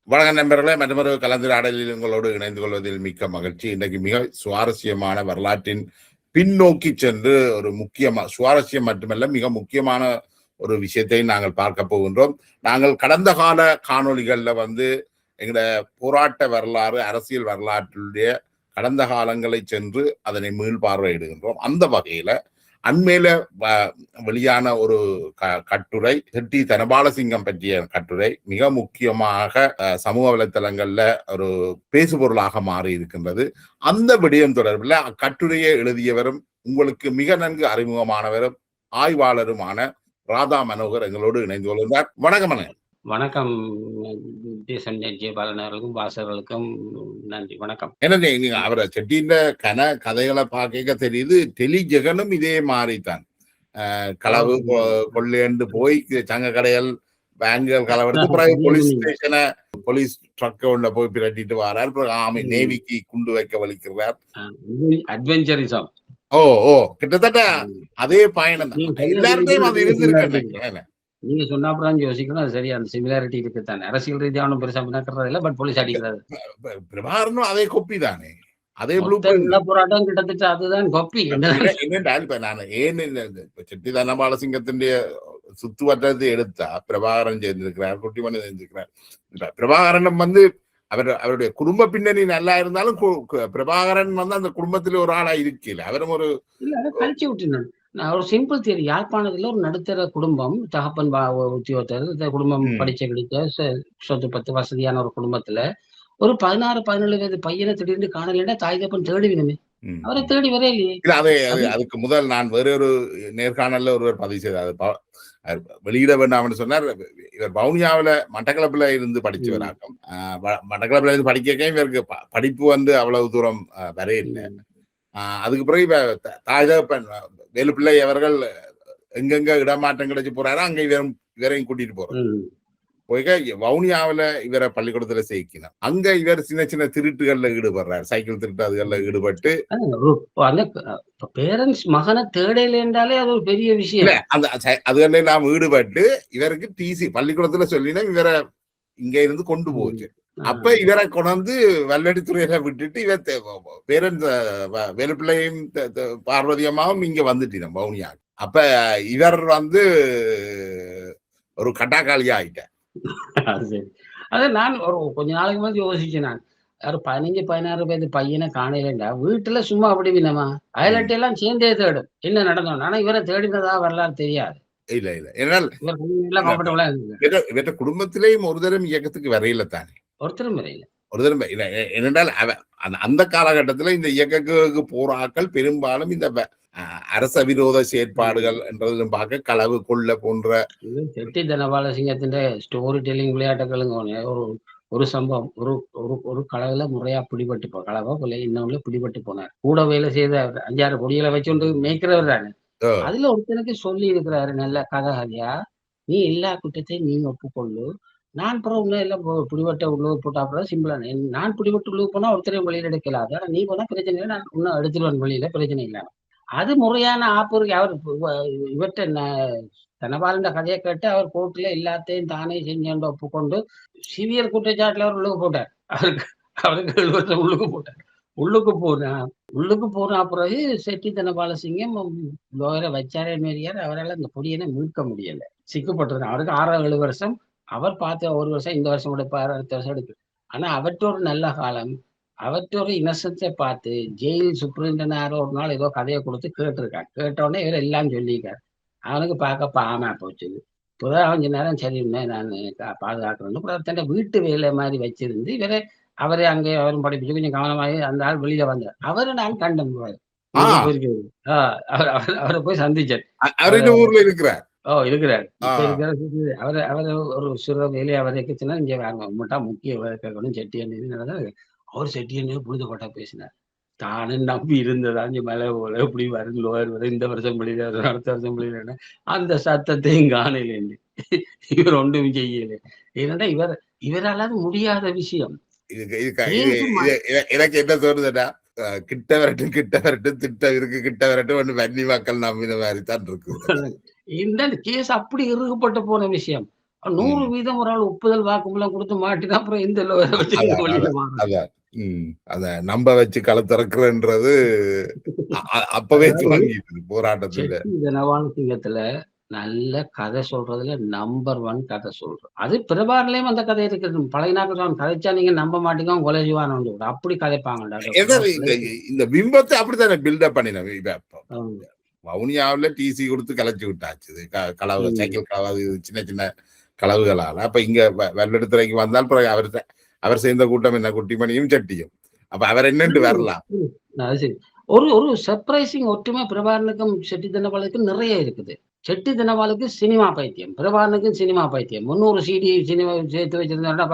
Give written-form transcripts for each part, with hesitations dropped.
வணக்கம் நண்பர்களே, மற்றொரு கலந்துரையாடலில் உங்களோடு இணைந்து கொள்வதில் மிக்க மகிழ்ச்சி. இன்றைக்கு மிக சுவாரஸ்யமான வரலாற்றின் பின்னோக்கி சென்று ஒரு சுவாரஸ்யம் மட்டுமல்ல, மிக முக்கியமான ஒரு விஷயத்தை நாங்கள் பார்க்க போகின்றோம். நாங்கள் கடந்த கால காணொளிகள்ல எங்களோட போராட்ட வரலாறு, அரசியல் வரலாற்றுடைய கடந்த காலங்களை சென்று அதனை மீள்பார்வையிடுகின்றோம். அந்த வகையில அண்மையில வெளியான ஒரு கட்டுரை, செட்டி தனபாலசிங்கம் பற்றிய கட்டுரை மிக முக்கியமாக சமூக வலைத்தளங்கள்ல ஒரு பேசுபொருளாக மாறி இருக்கின்றது. அந்த விடயம் தொடர்பில் அக்கட்டுரையை எழுதியவரும் உங்களுக்கு மிக நன்கு அறிமுகமானவரும் ஆய்வாளருமான ராதா மனோகர் எங்களோடு இணைந்து கொள்கிறார். வணக்கம். வணக்கம் ஜெயபாலனர்களுக்கும் வாசகர்களுக்கும் நன்றி. வணக்கம். என்ன நீங்க அவரை செட்டியின் கதைகளை பார்க்க தெரியுது. டெலிஜெகனும் இதே மாதிரிதான் களவு கொள்ளையண்டு போய் சங்க கடைகள் பேங்குகள் களவெடுத்து போலீஸ் ஸ்டேஷனை போலீஸ் ட்ரக்க உள்ள போய் பிரட்டிட்டு வரார். ஆமை நேவிக்கு குண்டு வைக்க வலிக்கிறார். அட்வென்ச்சரிசம். கிட்டத்தட்ட அதே பயணம் தான் எல்லாருமே அது இருந்திருக்க. நீங்க சொன்னாப்புறம் யோசிக்கணும். அது சரி, அந்த சிமிலாரிட்டி இருக்குத்தானே. அரசியல் ரீதியான பெருசா பின்னாக்கிறது இல்ல, பட் போலீஸ் அடிக்கிறது. பிரபாகரனும் அதே கொப்பி தானே, அதே போராட்டம் கிட்டத்தட்ட அதுதான் கொப்பி. என்னென்றால் இப்ப நான் ஏன் செட்டி தனபாலசிங்கத்தின் சுத்துவட்டத்தை எடுத்தா பிரபாகரன் சேர்ந்திருக்கிறார், குட்டிமணி சேர்ந்திருக்கிறார். பிரபாகரன் அவருடைய குடும்ப பின்னணி நல்லா இருந்தாலும் பிரபாகரன் அந்த குடும்பத்தில ஒரு ஆளா இருக்கல. அவரும் ஒரு கழிச்சு விட்டுனான். ஒரு சிம்பிள் தியரி. யாழ்ப்பாணத்துல ஒரு நடுத்தர குடும்பம், தகப்பன் உத்தியோகத்தர், குடும்பம் படிச்ச கிடைச்ச சொத்து பத்து வசதியான ஒரு குடும்பத்துல ஒரு 16-17 வயது பையனை திடீர்னு காணலைன்னா தாய் தப்பன் தேடிவினமே. அவரை தேடி வரே இல்லையே. அதுக்கு முதல் நான் வேற ஒரு நேர்காணல்ல ஒருவர் பதிவு செய்தார். வெளியிட வேண்டாம்னு சொன்னார். இவர் வவுனியாவில மட்டக்களப்புல இருந்து படிச்சவராகும். மட்டக்களப்புல இருந்து படிக்க இவருக்கு படிப்பு அவ்வளவு தூரம் வரே இல்லை. அதுக்கு பிறகு தாய் தகப்பன் வேலுப்பிள்ளை அவர்கள் எங்கெங்க இடமாற்றம் கிடைச்சு போறாரோ அங்க இவரையும் கூட்டிட்டு போறோம். போய் வவுனியாவில இவரை பள்ளிக்கூடத்துல சேர்க்கணும். அங்க இவர் சின்ன சின்ன திருட்டுகள்ல ஈடுபடுறாரு. சைக்கிள் திருட்டு அதுகள்ல ஈடுபட்டு பேரண்ட்ஸ் மகனை தேடையில என்றாலே அது ஒரு பெரிய விஷயம். அந்த அதுகள்ல நாம் ஈடுபட்டு இவருக்கு டிசி பள்ளிக்கூடத்துல சொல்லினா இவரை இங்க இருந்து கொண்டு போச்சு. அப்ப இவரை கொண்டு வல்லடித்துறையில விட்டுட்டு இவர் பேரண்ட்ஸ் வேலுப்பிள்ளையும் பார்வதியமாவும் இங்க வந்துட்டோம் வவுனியா. அப்ப இவர் ஒரு கட்டாக்காளியா ஆயிட்டார். அது நான் ஒரு கொஞ்ச நாளைக்கு மாதிரி யோசிச்சேன். நான் ஒரு 15-16 வயது பையனை காணலண்டா வீட்டுல சும்மா அப்படி வினமா அயலட்டை எல்லாம் சேர்ந்தே தேடும் என்ன நடந்தோம். ஆனா இவரை தேடினதா வரலாறு தெரியாது. இல்ல இல்ல என்னால் இவற்ற குடும்பத்திலேயும் ஒரு தரம் இயக்கத்துக்கு வரையில தானே, ஒருத்தரும் வரையில ஒரு தரம் என்னென்றால் அந்த காலகட்டத்துல இந்த இயக்கங்களுக்கு போராக்கள் பெரும்பாலும் இந்த அரச விரோத செயற்பாடுகள் என்றதும் பார்க்க களவு கொள்ள போன்ற செட்டி தனபாலசிங்கத்தின் ஸ்டோரி டெல்லிங் விளையாட்டுகளுங்க ஒரு சம்பவம். ஒரு களவுல முறையா பிடிபட்டு களவா கொலை இன்னொன்னு பிடிபட்டு போனார். கூட வேலை செய்த 5-6 கொடிகளை வச்சுட்டு மேய்க்கிறவர் தானே. அதுல ஒருத்தனுக்கு சொல்லி இருக்கிறாரு நல்ல கதையா, நீ எல்லா குற்றத்தையும் நீ ஒப்புக்கொள்ளு, நான் பிறகு உன்ன எல்லாம் பிடிபட்ட உள்ளூர் போட்டா அப்புறம் சிம்பிளா நான் பிடிபட்டு உள்ளூர் போனா ஒருத்தரையும் வெளியில எடுக்கலாது. ஆனா நீ போனா பிரச்சனை இல்லை, நான் இன்னும் எடுத்துருவேன் வெளியில, பிரச்சனை இல்லாம. அது முறையான ஆப்பருக்கு அவர் இவற்றை தனபாலண்ட கதையை கேட்டு அவர் கோர்ட்ல எல்லாத்தையும் தானே செஞ்சு ஒப்புக்கொண்டு சிவியர் குற்றச்சாட்டுல அவர் உள்ளுக்கு போட்டார். அவருக்கு 7 வருஷம் உள்ளுக்கு போனா பிறகு செட்டி தனபாலசிங்கம் லோயரை வச்சாரே மாரியார். அவரால் அந்த பொடியனை மீட்க முடியல, சிக்கப்பட்டிருக்கான். அவருக்கு 6-7 வருஷம். அவர் பார்த்த 1 வருஷம் இந்த வருஷம் எடுப்பார், அடுத்த வருஷம் எடுக்கு. ஆனா அவற்றொரு நல்ல காலம், அவற்றொரு இன்னசென்ஸை பார்த்து ஜெயில் சூப்பரிண்டென்ட் யாரோ ஒரு நாள் ஏதோ கதையை கொடுத்து கேட்டிருக்கான். கேட்டோடனே இவர் எல்லாம் சொல்லியிருக்காரு. அவனுக்கு பார்க்க பாமா போச்சு. இப்போதான் கொஞ்ச நேரம் சரி நான் பாதுகாக்கணும் தன் வீட்டு வேலை மாதிரி வச்சிருந்து இவரை அவரே அங்கே அவரும் படிப்பிச்சு கொஞ்சம் கவனமாக அந்த ஆள் வெளியில வந்தார். அவரை நான் கண்டன் அவரை போய் சந்திச்சேன். இருக்கிறார். அவரை ஒரு சிறு வேலையை அவரைக்குச்சுன்னா இங்க மட்டும் முக்கிய கேட்கணும் செட்டியன்னு நடந்தது. அவர் செட்டியன்னு புழுதுபட்டா பேசினார். தானும் நம்பி இருந்ததா இங்க மழை போல இப்படி வரும் லோயர் வரும், இந்த வருஷம் வெளியில அடுத்த வருஷம் வெளியில அந்த சத்தத்தையும் காணலேன்னு இவர் ஒன்றும் செய்யல. ஏன்னா இவரால முடியாத விஷயம். எனக்கு என்ன தோணுதுன்னா, கிட்ட வரட்டும் திட்ட இருக்கு, கிட்ட வரட்டும் ஒண்ணு வன்னி மக்கள் நம்பின மாதிரி தான் இருக்கு. இந்த கேஸ் அப்படி இறுக்கப்பட்டு போன விஷயம். 100% ஒரு ஆள் ஒப்புதல் வாக்குமூலம் கொடுத்து மாட்டினா அப்புறம் இந்த அதான், வெளியில அதான், வாங்க. அதான். அத நம்ப வச்சு களத்திறக்குறன்றது அப்பவே அதாவது துவங்கிட்டுது போராட்டத்துல. செட்டி தனபால நல்ல கதை சொல்றதுல நம்பர் 1 கதை சொல்றோம். அது பிரபாகரன்லயும் அந்த கதை இருக்குது. பழைய நாட்கள் கதைச்சா நீங்க நம்ப மாட்டீங்க, கொலை செய்வான்னு அப்படி கதைப்பாங்கடா. ஏதாவது இந்த இந்த பிம்பத்தை அப்படித்தானே பில்டப் பண்ணினோம். வவுனியாவுல டிசி கொடுத்து கலைச்சு விட்டாச்சு. களவு சைக்கிள் களவு சின்ன சின்ன களவுகளால. அப்ப இங்க வெள்ளெடுத்துறைக்கு வந்தால் பிறகு அவர் சேர்ந்த கூட்டம் என்ன குட்டிமணியும் சட்டியும். அப்ப அவர் என்னன்னு வரலாம். அது சரி. ஒரு சர்ப்ரைசிங் ஒற்றுமை பிரபாகரனுக்கும் செட்டி தனபாலுக்கும் நிறைய இருக்குது. செட்டி தனபாலுக்கு சினிமா பைத்தியம், பிரபாகரனுக்கும் சினிமா பைத்தியம். 300 சிடி சினிமா சேர்த்து வச்சிருந்தா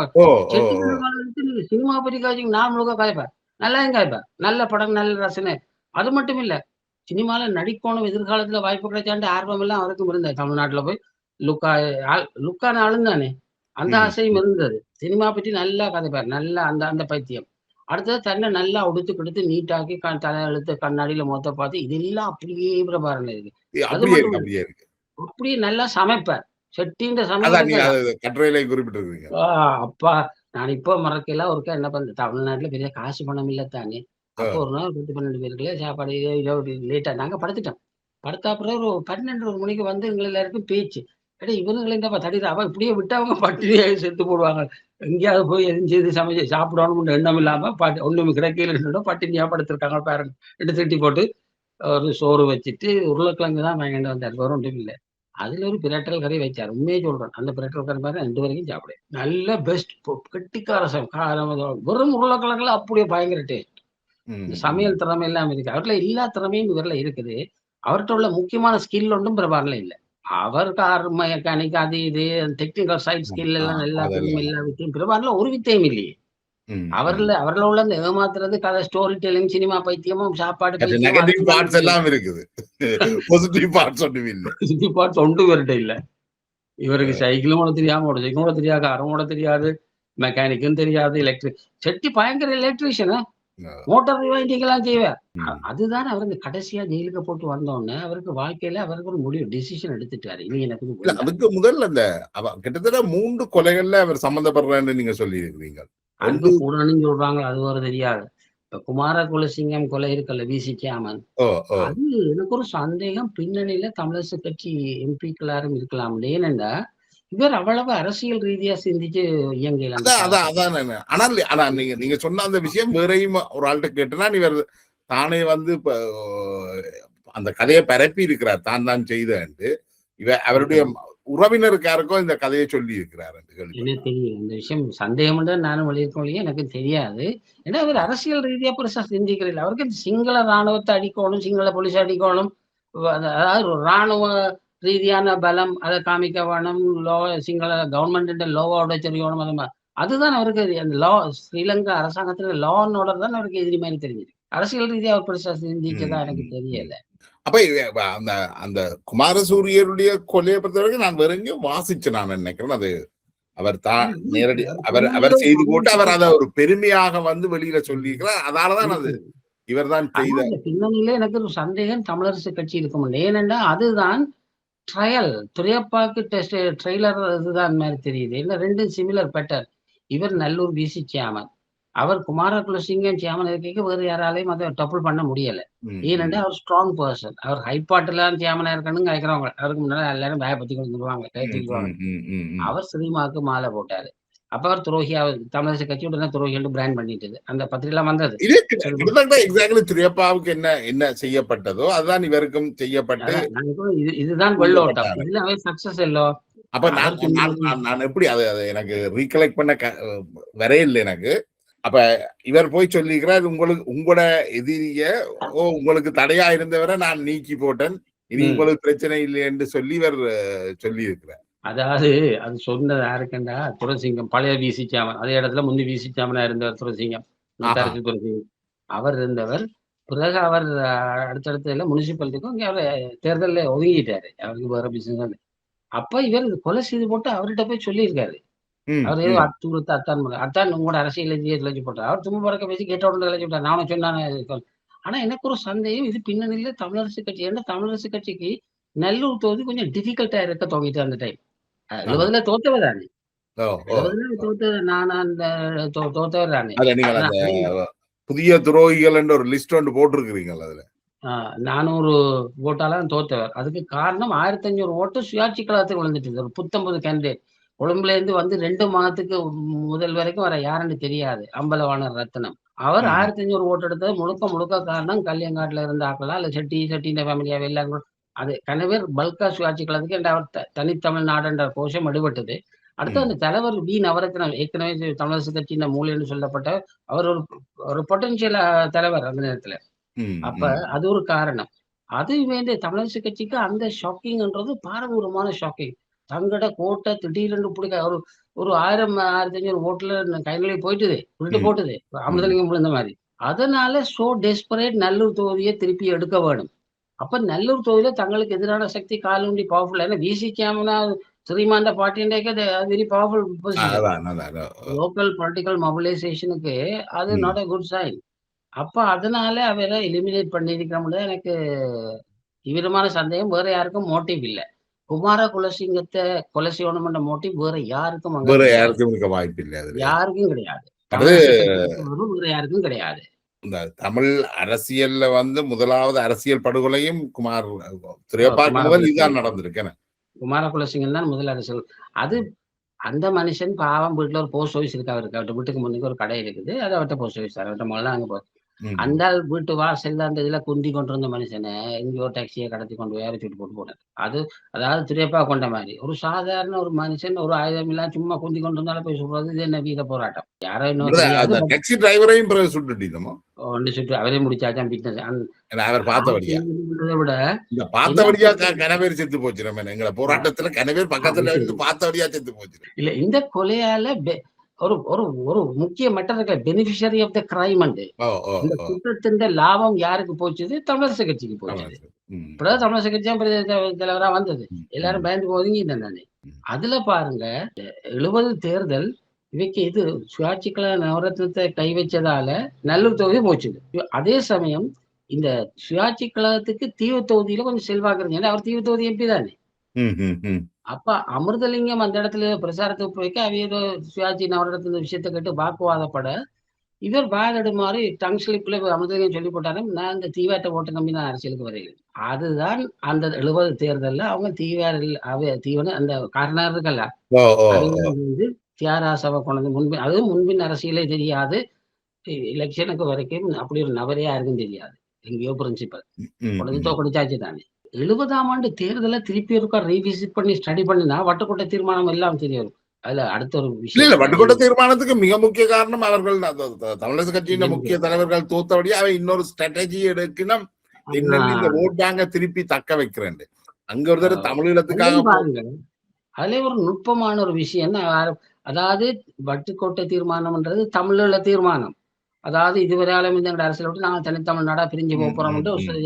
செட்டி தனபாலுக்கு நீங்க சினிமா பற்றி காய்ச்சி நான் முழுக்க காய்ப்பேன். நல்லாயும் காய்ப்பேன். நல்ல படம், நல்ல ரசனை. அது மட்டும் இல்ல. சினிமால நடிக்கணும் எதிர்காலத்துல வாய்ப்பு கிடைச்சாண்டு ஆர்வம் எல்லாம் அவருக்கும் இருந்தது. தமிழ்நாட்டுல போய் லுக்கான ஆளுந்தானே. அந்த ஆசையும் இருந்தது. சினிமா பற்றி நல்லா கதைப்பார். நல்லா அந்த அந்த பைத்தியம். அடுத்தது தன்னை நல்லா உடுத்து நீட்டாக்கி தலையெழுத்து கண்ணாடியில மொத்த பார்த்து இதெல்லாம் அப்படியே பிரபாகரன்ல இருக்கு. அது மட்டும் அப்படியே நல்லா சமைப்பார். செட்டின்ற சமையல் கட்டுரையில குறிப்பிட்டிருக்கீங்க. அப்பா நான் இப்போ மறக்கல ஒருக்கா என்ன பண்ண தமிழ்நாட்டுல பெரிய காசு பணம் இல்லத்தானே. அப்போ ஒரு நாள் 10, 12 பேருக்குள்ள சாப்பாடு லேட்டா நாங்க படுத்துட்டோம். படுத்தா அப்புறம் ஒரு 12, 1 மணிக்கு வந்து எங்களை எல்லாருக்கும் பேச்சு. இவனுங்களை இந்த தடிதா அவ இப்படியே விட்டு அவங்க பட்டினியே செத்து போடுவாங்க. எங்கேயாவது போய் எதுவும் செய்து சமைச்சு சாப்பிடணும்னு எண்ணம் இல்லாம ஒண்ணுமே கிடைக்கல பட்டினியா படுத்திருக்காங்க பேரன். 2 திட்டி போட்டு ஒரு சோறு வச்சுட்டு உருளைக்கிழங்கு தான் வாங்கிட்டு வந்தார். வேற ஒன்றும் இல்லை. அதுல ஒரு பிரட்டல் கறி வச்சார். உண்மையே சொல்றேன். அந்த பிரட்டல் கறி மாதிரி 2 வரைக்கும் சாப்பிடு. நல்ல பெஸ்ட் கெட்டிக்கார காரம் வெறும் உருளைக்கிழங்குல அப்படியே பயங்கர டேஸ்ட். சமையல் திறமை எல்லாம் இருக்கு. அவர்ல எல்லா திறமையும் இவர்ல இருக்குது. அவர்கிட்ட உள்ள முக்கியமான ஸ்கில் ஒன்றும் பிரபாகரன்ல இல்ல. அவர் கார் மெக்கானிக் அது இது டெக்னிக்கல் சைட் ஸ்கில் எல்லாம் எல்லாத்தையும் எல்லா வித்தையும் பிரபாகரன்ல ஒரு வித்தையும் இல்லையே. அவர்ல உள்ள அந்த ஏமாத்துறது கதை ஸ்டோரி டெல்லிங் சினிமா பைத்தியமும் சாப்பாடு பார்ட்ஸ் எல்லாம் இருக்குது. பாசிட்டிவ் பார்ட்ஸ் ஒன்றும் இல்ல. பாசிட்டிவ் பார்ட்ஸ் ஒன்று இவர்கிட்ட இல்ல. இவருக்கு சைக்கிளும் ஓட தெரியாம மோட்டர் சைக்கிளும் ஓட தெரியாது, காரும் ஓட தெரியாது, மெக்கானிக்கும் தெரியாது, எலக்ட்ரிக் செட்டி பயங்கர எலக்ட்ரிஷியன். மோட்டார் ரிவைண்டிங் எல்லாம் செய்வார். அதுதான் அவர் இந்த கடைசியா ஜெயிலுக்கு போட்டு வந்தோடனே அவருக்கு வாழ்க்கையில அவருக்கு ஒரு முடிவு டிசிஷன் எடுத்துட்டாரு. இனி எனக்கு அதுக்கு முதல்ல அந்த கிட்டத்தட்ட 3 கொலைகள்ல அவர் சம்பந்தப்படுறான்னு நீங்க சொல்லி இருக்கிறீங்க. அன்பு கூடன்னு சொல்றாங்க. அது ஒரு தெரியாது. இப்ப குமார குலசிங்கம் கொலை இருக்குல்ல விசி சேமன். அது எனக்கு ஒரு சந்தேகம் பின்னணியில தமிழரசு கட்சி எம்பிக்கள் யாரும் இருக்கலாம். ஏனென்றா இவர் அவ்வளவு அரசியல் ரீதியா சிந்திச்சு இயங்கல. ஆனால் நீங்க சொன்ன அந்த விஷயம் வேறையும் ஒரு ஆள்கிட்ட கேட்டனா இவர் தானே வந்து இப்ப அந்த கதையை பரப்பி இருக்கிறார். தான் செய்த அவருடைய உறவினருக்காருக்கும் இந்த கதையை சொல்லி இருக்கிறார். என்ன தெரியும் இந்த விஷயம் சந்தேகம் நானும் வெளியிருக்கோம். எனக்கு தெரியாது. ஏன்னா அவர் அரசியல் ரீதியா பெருசா சிந்திக்கிறீர்கள். அவருக்கு சிங்கள ராணுவத்தை அடிக்கணும், சிங்கள போலீஸ் அடிக்கணும், அதாவது ஒரு ராணுவ ரீதியான பலம் அதை காமிக்க வேணும். சிங்கள கவர்மெண்ட் லோவோட தெரியணும். அதுதான் அவருக்கு அந்த லா ஸ்ரீலங்கா அரசாங்கத்துல லா அண்ட் ஆர்டர் தான் அவருக்கு எதிரி மாதிரி தெரிஞ்சது. அரசியல் ரீதியா அவர் பெருசா சிந்திச்சதா எனக்கு தெரியல. அப்ப அந்த அந்த குமாரசூரியருடைய கொலையை பொறுத்தவரைக்கும் நான் வேற எங்கேயும் வாசிச்சு நான் நினைக்கிறேன். அது அவர் தான் நேரடி அவர் செய்து போட்டு அவர் அதை ஒரு பெருமையாக வந்து வெளியில சொல்லியிருக்கிறார். அதனாலதான் அது இவர் தான் செய்த பின்னணியில எனக்கு ஒரு சந்தேகம் தமிழரசு கட்சி இருக்க முடியும். ஏனென்றா அதுதான் ட்ரையல் துரையப்பாக்கு ட்ரெய்லர் இதுதான் மாதிரி தெரியுது. இல்ல 2 சிமிலர் பேட்டர். இவர் நல்லூர் பிசி சேமன், அவர் குமார குலசிங்கம் சேமன் இருக்க வேறு யாராலையும் அதை டப்புள் பண்ண முடியல. ஏனென்றா அவர் ஸ்ட்ராங் பர்சன். அவர் ஹைபாட்லாம் சேமனா இருக்கணும்னு கேட்கிறவங்க அவருக்கு முன்னாடி எல்லாரும் பயப்பத்தி கொடுத்துருவாங்க, கைத்துக்குவாங்க. அவர் சினிமாவுக்கு மாலை போட்டாரு. அப்ப அவர் துரோகியா தமிழரசு கட்சி உடனே துரோகிகள் பிராண்ட் பண்ணிட்டது. அந்த பத்திரிகை வந்தது. துரையப்பாவுக்கு என்ன செய்யப்பட்டதோ அதுதான் இவருக்கும் செய்யப்பட்டு இதுதான் வெள்ளோட்டம். இதுல அவர் சக்சஸ் இல்லோ. அப்ப நான் எப்படி அதை எனக்கு ரீகலெக்ட் பண்ண வரையில்லை எனக்கு. அப்ப இவர் போய் சொல்லிக்கிறார் உங்களோட எதிரிய உங்களுக்கு தடையா இருந்தவரை நான் நீக்கி போட்டேன், இனி உங்களுக்கு பிரச்சனை இல்லை என்று சொல்லி இவர் சொல்லி இருக்கிறார். அதாவது அது சொன்னது யாருக்குண்டா துரைசிங்கம் பழைய விசி சேமன். அதே இடத்துல முந்தி விசி சேமனா இருந்தவர் துரைசிங்கம், துரைசிங்கம். அவர் இருந்தவர். பிறகு அவர் அடுத்தடுத்த முனிசிபாலிட்டிக்கும் இங்க அவர் தேர்தலில் ஒதுங்கிட்டாரு. அவருக்கு வேற பிசினஸ். அப்ப இவர் கொலை செய்து போட்டு அவர்கிட்ட போய் சொல்லியிருக்காரு. அவர் ஏதோ அத்துறுத்த அத்தான் உங்களோட அரசியல் எழுதி போட்டார். அவர் தும்பு பறக்க பேசி கேட்ட உடனே எழுதி போட்டார். நானும் சொன்னானே. ஆனா எனக்கு ஒரு சந்தேகம் இது பின்னணியில தமிழரசு கட்சி. ஏன்னா தமிழரசு கட்சிக்கு நல்லூர் தொகுதி கொஞ்சம் டிஃபிகல்ட்டா இருக்க துவங்கிட்டு அந்த டைம். ஆமா. 70ல தோத்தவர் தானே. ஓ, ஓ. 70ல தோத்தது நான் அந்த தோத்தவர் தானே. அதுல நீங்கள் ஆனா அந்த புதிய துரோகிகள் என்ற ஒரு லிஸ்ட் ஒன்று போட்டிருக்கிறீங்கள் அதுல. 400 ஓட்டால தோத்தவர். அதுக்கு காரணம் 1500 ஓட்டு சுயாட்சி கழகத்துக்கு விழுந்துட்டுது. ஒரு புத்தம்புது கேண்டிடேட். கொழும்புல இருந்து வந்து 2 மாதத்துக்கு முதல் வரைக்கும் வர யாருன்னு தெரியாது. அம்பலவாணர் ரத்னம். அவர் ம். 1500 ஓட்டு எடுத்தது முழுக்க முழுக்க காரணம் கல்யாங்காட்டுல இருந்த ஆட்களா, இல்ல செட்டியின் ஃபேமிலியாவே எல்லாரும் அது கனவேர் பல்கா சுயாட்சி கழகத்துக்கு என்ற அவர் தனித்தமிழ்நாடு என்ற கோஷம் எடுபட்டது. அடுத்து ம். அந்த தலைவர் வி. நவரத்னம் ஏற்கனவே தமிழரசு கட்சியின் மூலைன்னு சொல்லப்பட்ட அவர் ஒரு பொட்டன்ஷியல் தலைவர் அந்த நேரத்துல. ம். அப்ப ம். அது ஒரு காரணம். அது வேண்டிய தமிழரசு கட்சிக்கு அந்த ஷாக்கிங்ன்றது பாரதூரமான ஷாக்கிங். தங்கட கோட்ட திடீரென்று பிடிக்க ஒரு ஒரு 1000, 1500 ஓட்டுல கைநிலை போயிட்டுது. உருண்டு ம். போட்டுது. ம். அமிர்தலிங்கம் விழுந்த மாரி. அதனால டெஸ்பரேட் நல்லூர் தொகுதிய திருப்பி எடுக்க வேணும். அப்ப நல்லூர் தொகுதியில தங்களுக்கு எதிரான சக்தி காலூண்டி பவர்ஃபுல். ஏன்னா விசிகாம்னா ஸ்ரீமான்ட பார்ட்டின்டேக்கு வெரி பவர்ஃபுல் பொசிஷன். அதான், அதான். லோக்கல் பொலிட்டிக்கல் மொபிலைசேஷனுக்கு அது ம். Not a good sign. அப்ப அதனால அவர எலிமினேட் பண்ணியிருக்கிறோம்ல எனக்கு தீவிரமான சந்தேகம். வேற யாருக்கும் மோட்டிவ் இல்ல. குமார குலசிங்கத்த கொலை செய்யணும்ன்ற மோட்டிவ் வேற யாருக்கும் அங்க வேற கிடையாது. யாருக்கும் இருக்க வாய்ப்பில்லை அதுல. யாருக்கும் கிடையாது. அது தமிழரசு கட்சிக்கும் வேற யாருக்கும் கிடையாது. இந்த தமிழ் அரசியல்ல வந்து முதலாவது அரசியல் படுகொலையும் துரையப்பாக்கு குமார முதல் இதுதான் குலசிங்கம். நடந்திருக்கு. குமார குலசிங்கம் தான் முதல் அரசியல். அது அந்த மனுஷன் பாவம் வீட்ல ஒரு போஸ்ட் ஆஃபீஸ் இருக்கு அவருக்கு. அவர்ட்ட வீட்டுக்கு முன்னுக்கு ஒரு கடை இருக்குது. அது அவர்ட்ட போஸ்ட் ஆஃபீஸ் சார். அவர்ட்ட முதல்ல அங்க ம். அந்த ஆள் வீட்டு வாசல்ல அந்த இதுல குந்தி கொண்டிருந்த மனுஷன எங்கேயோ டாக்ஸிய கடத்தி கொண்டு போய் தூக்கிட்டு போட்டு போனாரு. அதாவது துரியப்பா கொண்ட மாரி. ஒரு சாதாரண ஒரு மனுஷன் ஒரு ஆயுதம் இல்லாம சும்மா குந்தி கொண்டு இருந்தாலும் போய் சொல்றது இது என்ன வீர போராட்டம். யாரோ இன்னும் தெரியாது. அந்த டாக்ஸி டிரைவரையும் பிறகு சுட்டுட்டீங்கமோ? ஒண்ணு சுட்டு அவரே முடிச்சாச்சான் பிட்னஸ். அவர் பார்த்தபடியா விட இந்த என்ன பார்த்தபடியா கனவேர் செத்து போச்சு. நம்ம எங்களை போராட்டத்துல கனவேர் பக்கத்துல இருந்து பார்த்தபடியா செத்து போச்சு. இல்ல இந்த கொலையால ஒரு ஒரு ஒரு முக்கிய மெட்டர் இருக்க beneficiary of the crime and இந்த குற்றத்தின் லாபம் யாருக்கு போச்சுது? தமிழரசு கட்சிக்கு போச்சுது. இப்பதான் தமிழரசு கட்சி தலைவரா வந்தது. எல்லாரும் பயந்து ஒதுங்கிட்டு தானே. அதுல பாருங்க 70 தேர்தல் இவைக்கு இது சுயாட்சி கழக நவரத்னத்தை கை வச்சதால நல்லூர் தொகுதி போச்சுது. அதே சமயம் இந்த சுயாட்சி கழகத்துக்கு தீவு தொகுதியில கொஞ்சம் செல்வாக்கு இருக்கு. ஏன்னா அவர் தீவு தொகுதி எம்பி தானே. அப்ப அமிர்தலிங்கம் அந்த இடத்துல பிரச்சாரத்துக்கு போய்க்க அவைய சுயாட்சி நவரத்ன விஷயத்தை கேட்டு வாக்குவாதப்பட இவர் வாதடுமாறு டங் ஸ்லிப்ல அமிர்தலிங்கம் சொல்லி போட்டாரு. நான் இந்த தீவாட்ட ஓட்டு நம்பி நான் அரசியலுக்கு வருகிறேன். அதுதான் அந்த 70 தேர்தல்ல அவங்க தீவன அந்த காரணம் இருக்கல்ல வந்து தியாகராசாவை கொண்டது முன்பின் அதுவும் முன்பின் அரசியலே தெரியாது. எலெக்ஷனுக்கு வரைக்கும் அப்படி ஒரு நபரே யாருக்கும் தெரியாது. எங்கேயோ பிரின்சிபல் கொண்டது தோக்கடிச்சாச்சு தானே. 70ஆம் ஆண்டு தேர்தலை திருப்பி இருக்கா ரீவிசிட் பண்ணி ஸ்டடி பண்ணினா வட்டுக்கோட்டை தீர்மானம் எல்லாம் தெரிய வரும். அதுல அடுத்த ஒரு விஷயம் வட்டுக்கோட்டை தீர்மானத்துக்கு மிக முக்கிய காரணம் அவர்கள் தமிழரசு கட்சியின் முக்கிய தலைவர்கள் தோத்தபடியா அவை இன்னொரு ஸ்ட்ராட்டஜி எடுக்கணும். இந்த ஓட் பேங்க திருப்பி தக்க வைக்கிறேன். அங்க ஒரு தமிழீழத்துக்காக பாருங்க. அதுல ஒரு நுட்பமான ஒரு விஷயம். அதாவது வட்டுக்கோட்டை தீர்மானம்ன்றது தமிழீழ தீர்மானம். அதாவது இதுவரையாலும் இந்த அரசியல் விட்டு நாங்கள் தனித்தமிழ்நாடா பிரிஞ்சு போறோம்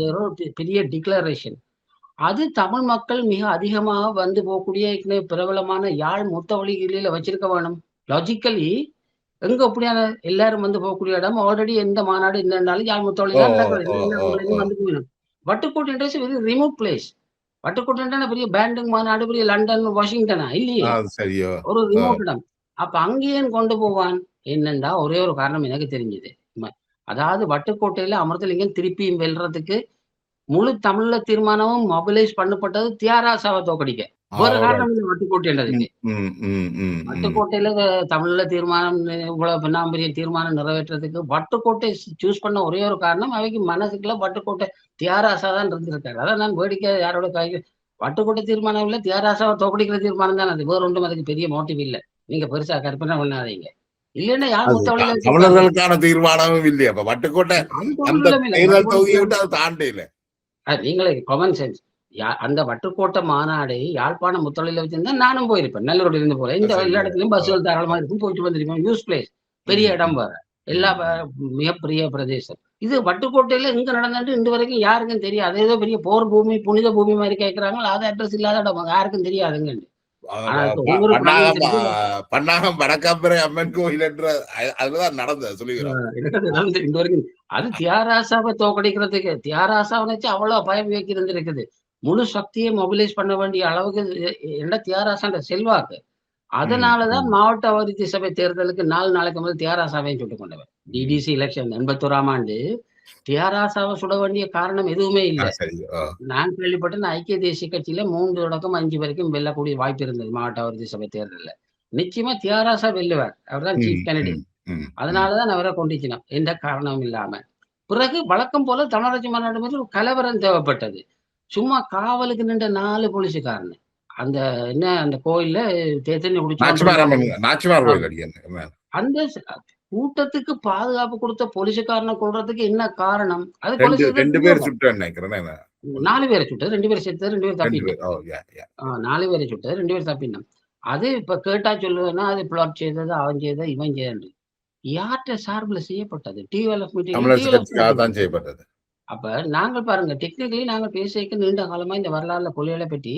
ஒரு பெரிய டிக்ளரேஷன். அது தமிழ் மக்கள் மிக அதிகமாக வந்து போகக்கூடிய பிரபலமான யாழ் முத்தவழிகளில வச்சிருக்க வேணும். லாஜிக்கலி எங்க அப்படியான எல்லாரும் வந்து போகக்கூடிய இடம் ஆல்ரெடி எந்த மாநாடு இருந்தாலும் யாழ் முத்தவழி தான் நடக்கிறது. Vaddukoddai very remote place. Vaddukoddai பெரிய பேண்டிங் மாநாடு பெரிய லண்டன் வாஷிங்டனா இல்லையே. ஒரு ரிமோட் இடம். அப்ப அங்கேயே கொண்டு போவான் என்னண்டா ஒரே ஒரு காரணம் எனக்கு தெரிஞ்சது. அதாவது வட்டுக்கோட்டையில அமிர்தலிங்கம் திருப்பியும் வெல்றதுக்கு முழு தமிழ்ல தீர்மானமும் மொபிலைஸ் பண்ணப்பட்டது தியாகராசாவை தோக்கடிக்க. ஒரு காரணம் இல்லை வட்டுக்கோட்டைன்றதுக்கு. வட்டுக்கோட்டையில தமிழ்ல தீர்மானம் இவ்வளவு பெண்ணாம்பரிய தீர்மானம் நிறைவேற்றதுக்கு வட்டுக்கோட்டை சூஸ் பண்ண ஒரே ஒரு காரணம் அவைக்கு மனசுக்குள்ள வட்டுக்கோட்டை தியாகராசா தான் இருந்திருக்காரு. அதான் நான் வேடிக்கை யாரோட வட்டுக்கோட்டை தீர்மானம் இல்ல தியாகராசாவை தோக்கடிக்கிற தீர்மானம் தான் அது. வேற ஒன்றும் அதுக்கு பெரிய மோட்டிவ் இல்ல. நீங்க பெருசா கற்பனை பண்ணாதீங்க. இல்லன்னா யார் முத்தவழியில தமிழர்களுக்கான தீர்மானமும் இல்லையா? வட்டுக்கோட்டை அந்த தேர்தல் தொகுதியை விட்டு அது தாண்டல. நீங்களே காமன் சென்ஸ். அந்த வட்டுக்கோட்டை மாநாடு யாழ்ப்பாணம் முத்தொழில வச்சிருந்தா நானும் போயிருப்பேன். நல்லூர்ல இருந்து போறேன். இந்த எல்லா இடத்துலயும் பஸ்கள் தாராளமா இருக்கும். போயிட்டு வந்திருப்போம். யூஸ் பிளேஸ் பெரிய இடம் வேற. எல்லா மிகப்பெரிய பிரதேசம். இது வட்டுக்கோட்டையில எங்க நடந்துட்டு இன்று வரைக்கும் யாருக்கும் தெரியாது. ஏதோ பெரிய போர் பூமி புனித பூமி மாதிரி கேட்கிறாங்க. அது அட்ரஸ் இல்லாத இடம் யாருக்கும் தெரியாதுங்க. பன்னாகம் வடக்காம்பரை அம்மன் கோயில் என்ற அதுலதான் நடந்தது சொல்லுகிறோம். அது தியாகராசாவை தோக்கடிக்கிறதுக்கு தியாகராசாவை வச்சு அவ்வளவு பயம் வைக்க இருந்திருக்குது. முழு சக்தியை மொபிலைஸ் பண்ண வேண்டிய அளவுக்கு என்ன தியாகராசன்ற செல்வாக்கு. அதனாலதான் மாவட்ட அபிவிருத்தி சபை தேர்தலுக்கு 4 நாளைக்கு முதல் தியாகராசாவையும் சுட்டுக் கொண்டவர். டிடிசி எலெக்ஷன் 81ஆம் ஆண்டு தியாகராசாவை சுட வேண்டிய காரணம் எதுவுமே இல்லை. நான் கேள்விப்பட்டேன் ஐக்கிய தேசிய கட்சியில 3 தொடக்கம் 5 வரைக்கும் வெல்லக்கூடிய வாய்ப்பு இருந்தது மாவட்ட அபிவிருத்தி சபை தேர்தல்ல. நிச்சயமா தியாகராசா வெல்லுவார். அவர்தான் சீஃப் கேண்டிடேட். அதனாலதான் அவரை கொண்டுச்சினோம். எந்த காரணமும் இல்லாம. பிறகு வழக்கம் போல தமிழராட்சி மாநாடு மாதிரி ஒரு கலவரம் தேவைப்பட்டது. சும்மா காவலுக்கு நின்ற 4 போலீஸுக்காரனு அந்த என்ன அந்த கோயில்ல தேத்தண்ணி அந்த கூட்டத்துக்கு பாதுகாப்பு கொடுத்த போலீஸுக்காரனை கொள்றதுக்கு என்ன காரணம்? அது 2 பேர் சுட்டது, 4 பேரை சுட்டது, 2 பேர் செத்தது, 2 பேர் தப்பிட்டோம். 4 பேரை சுட்டது, 2 பேர் தப்பினோம். அது இப்ப கேட்டா சொல்லுவேன்னா அது பிளாட் செய்தது, அவன் செய்தது, இவன் செய்தது. யார்கிட்ட சார்பில் செய்யப்பட்டது? டிஎல்எஃப் மீட்டிங் செய்யப்பட்டது. அப்ப நாங்கள் பாருங்க டெக்னிக்கலி நாங்கள் பேசிக்க நீண்ட காலமா இந்த வரலாறுல கொள்ளைகளை பற்றி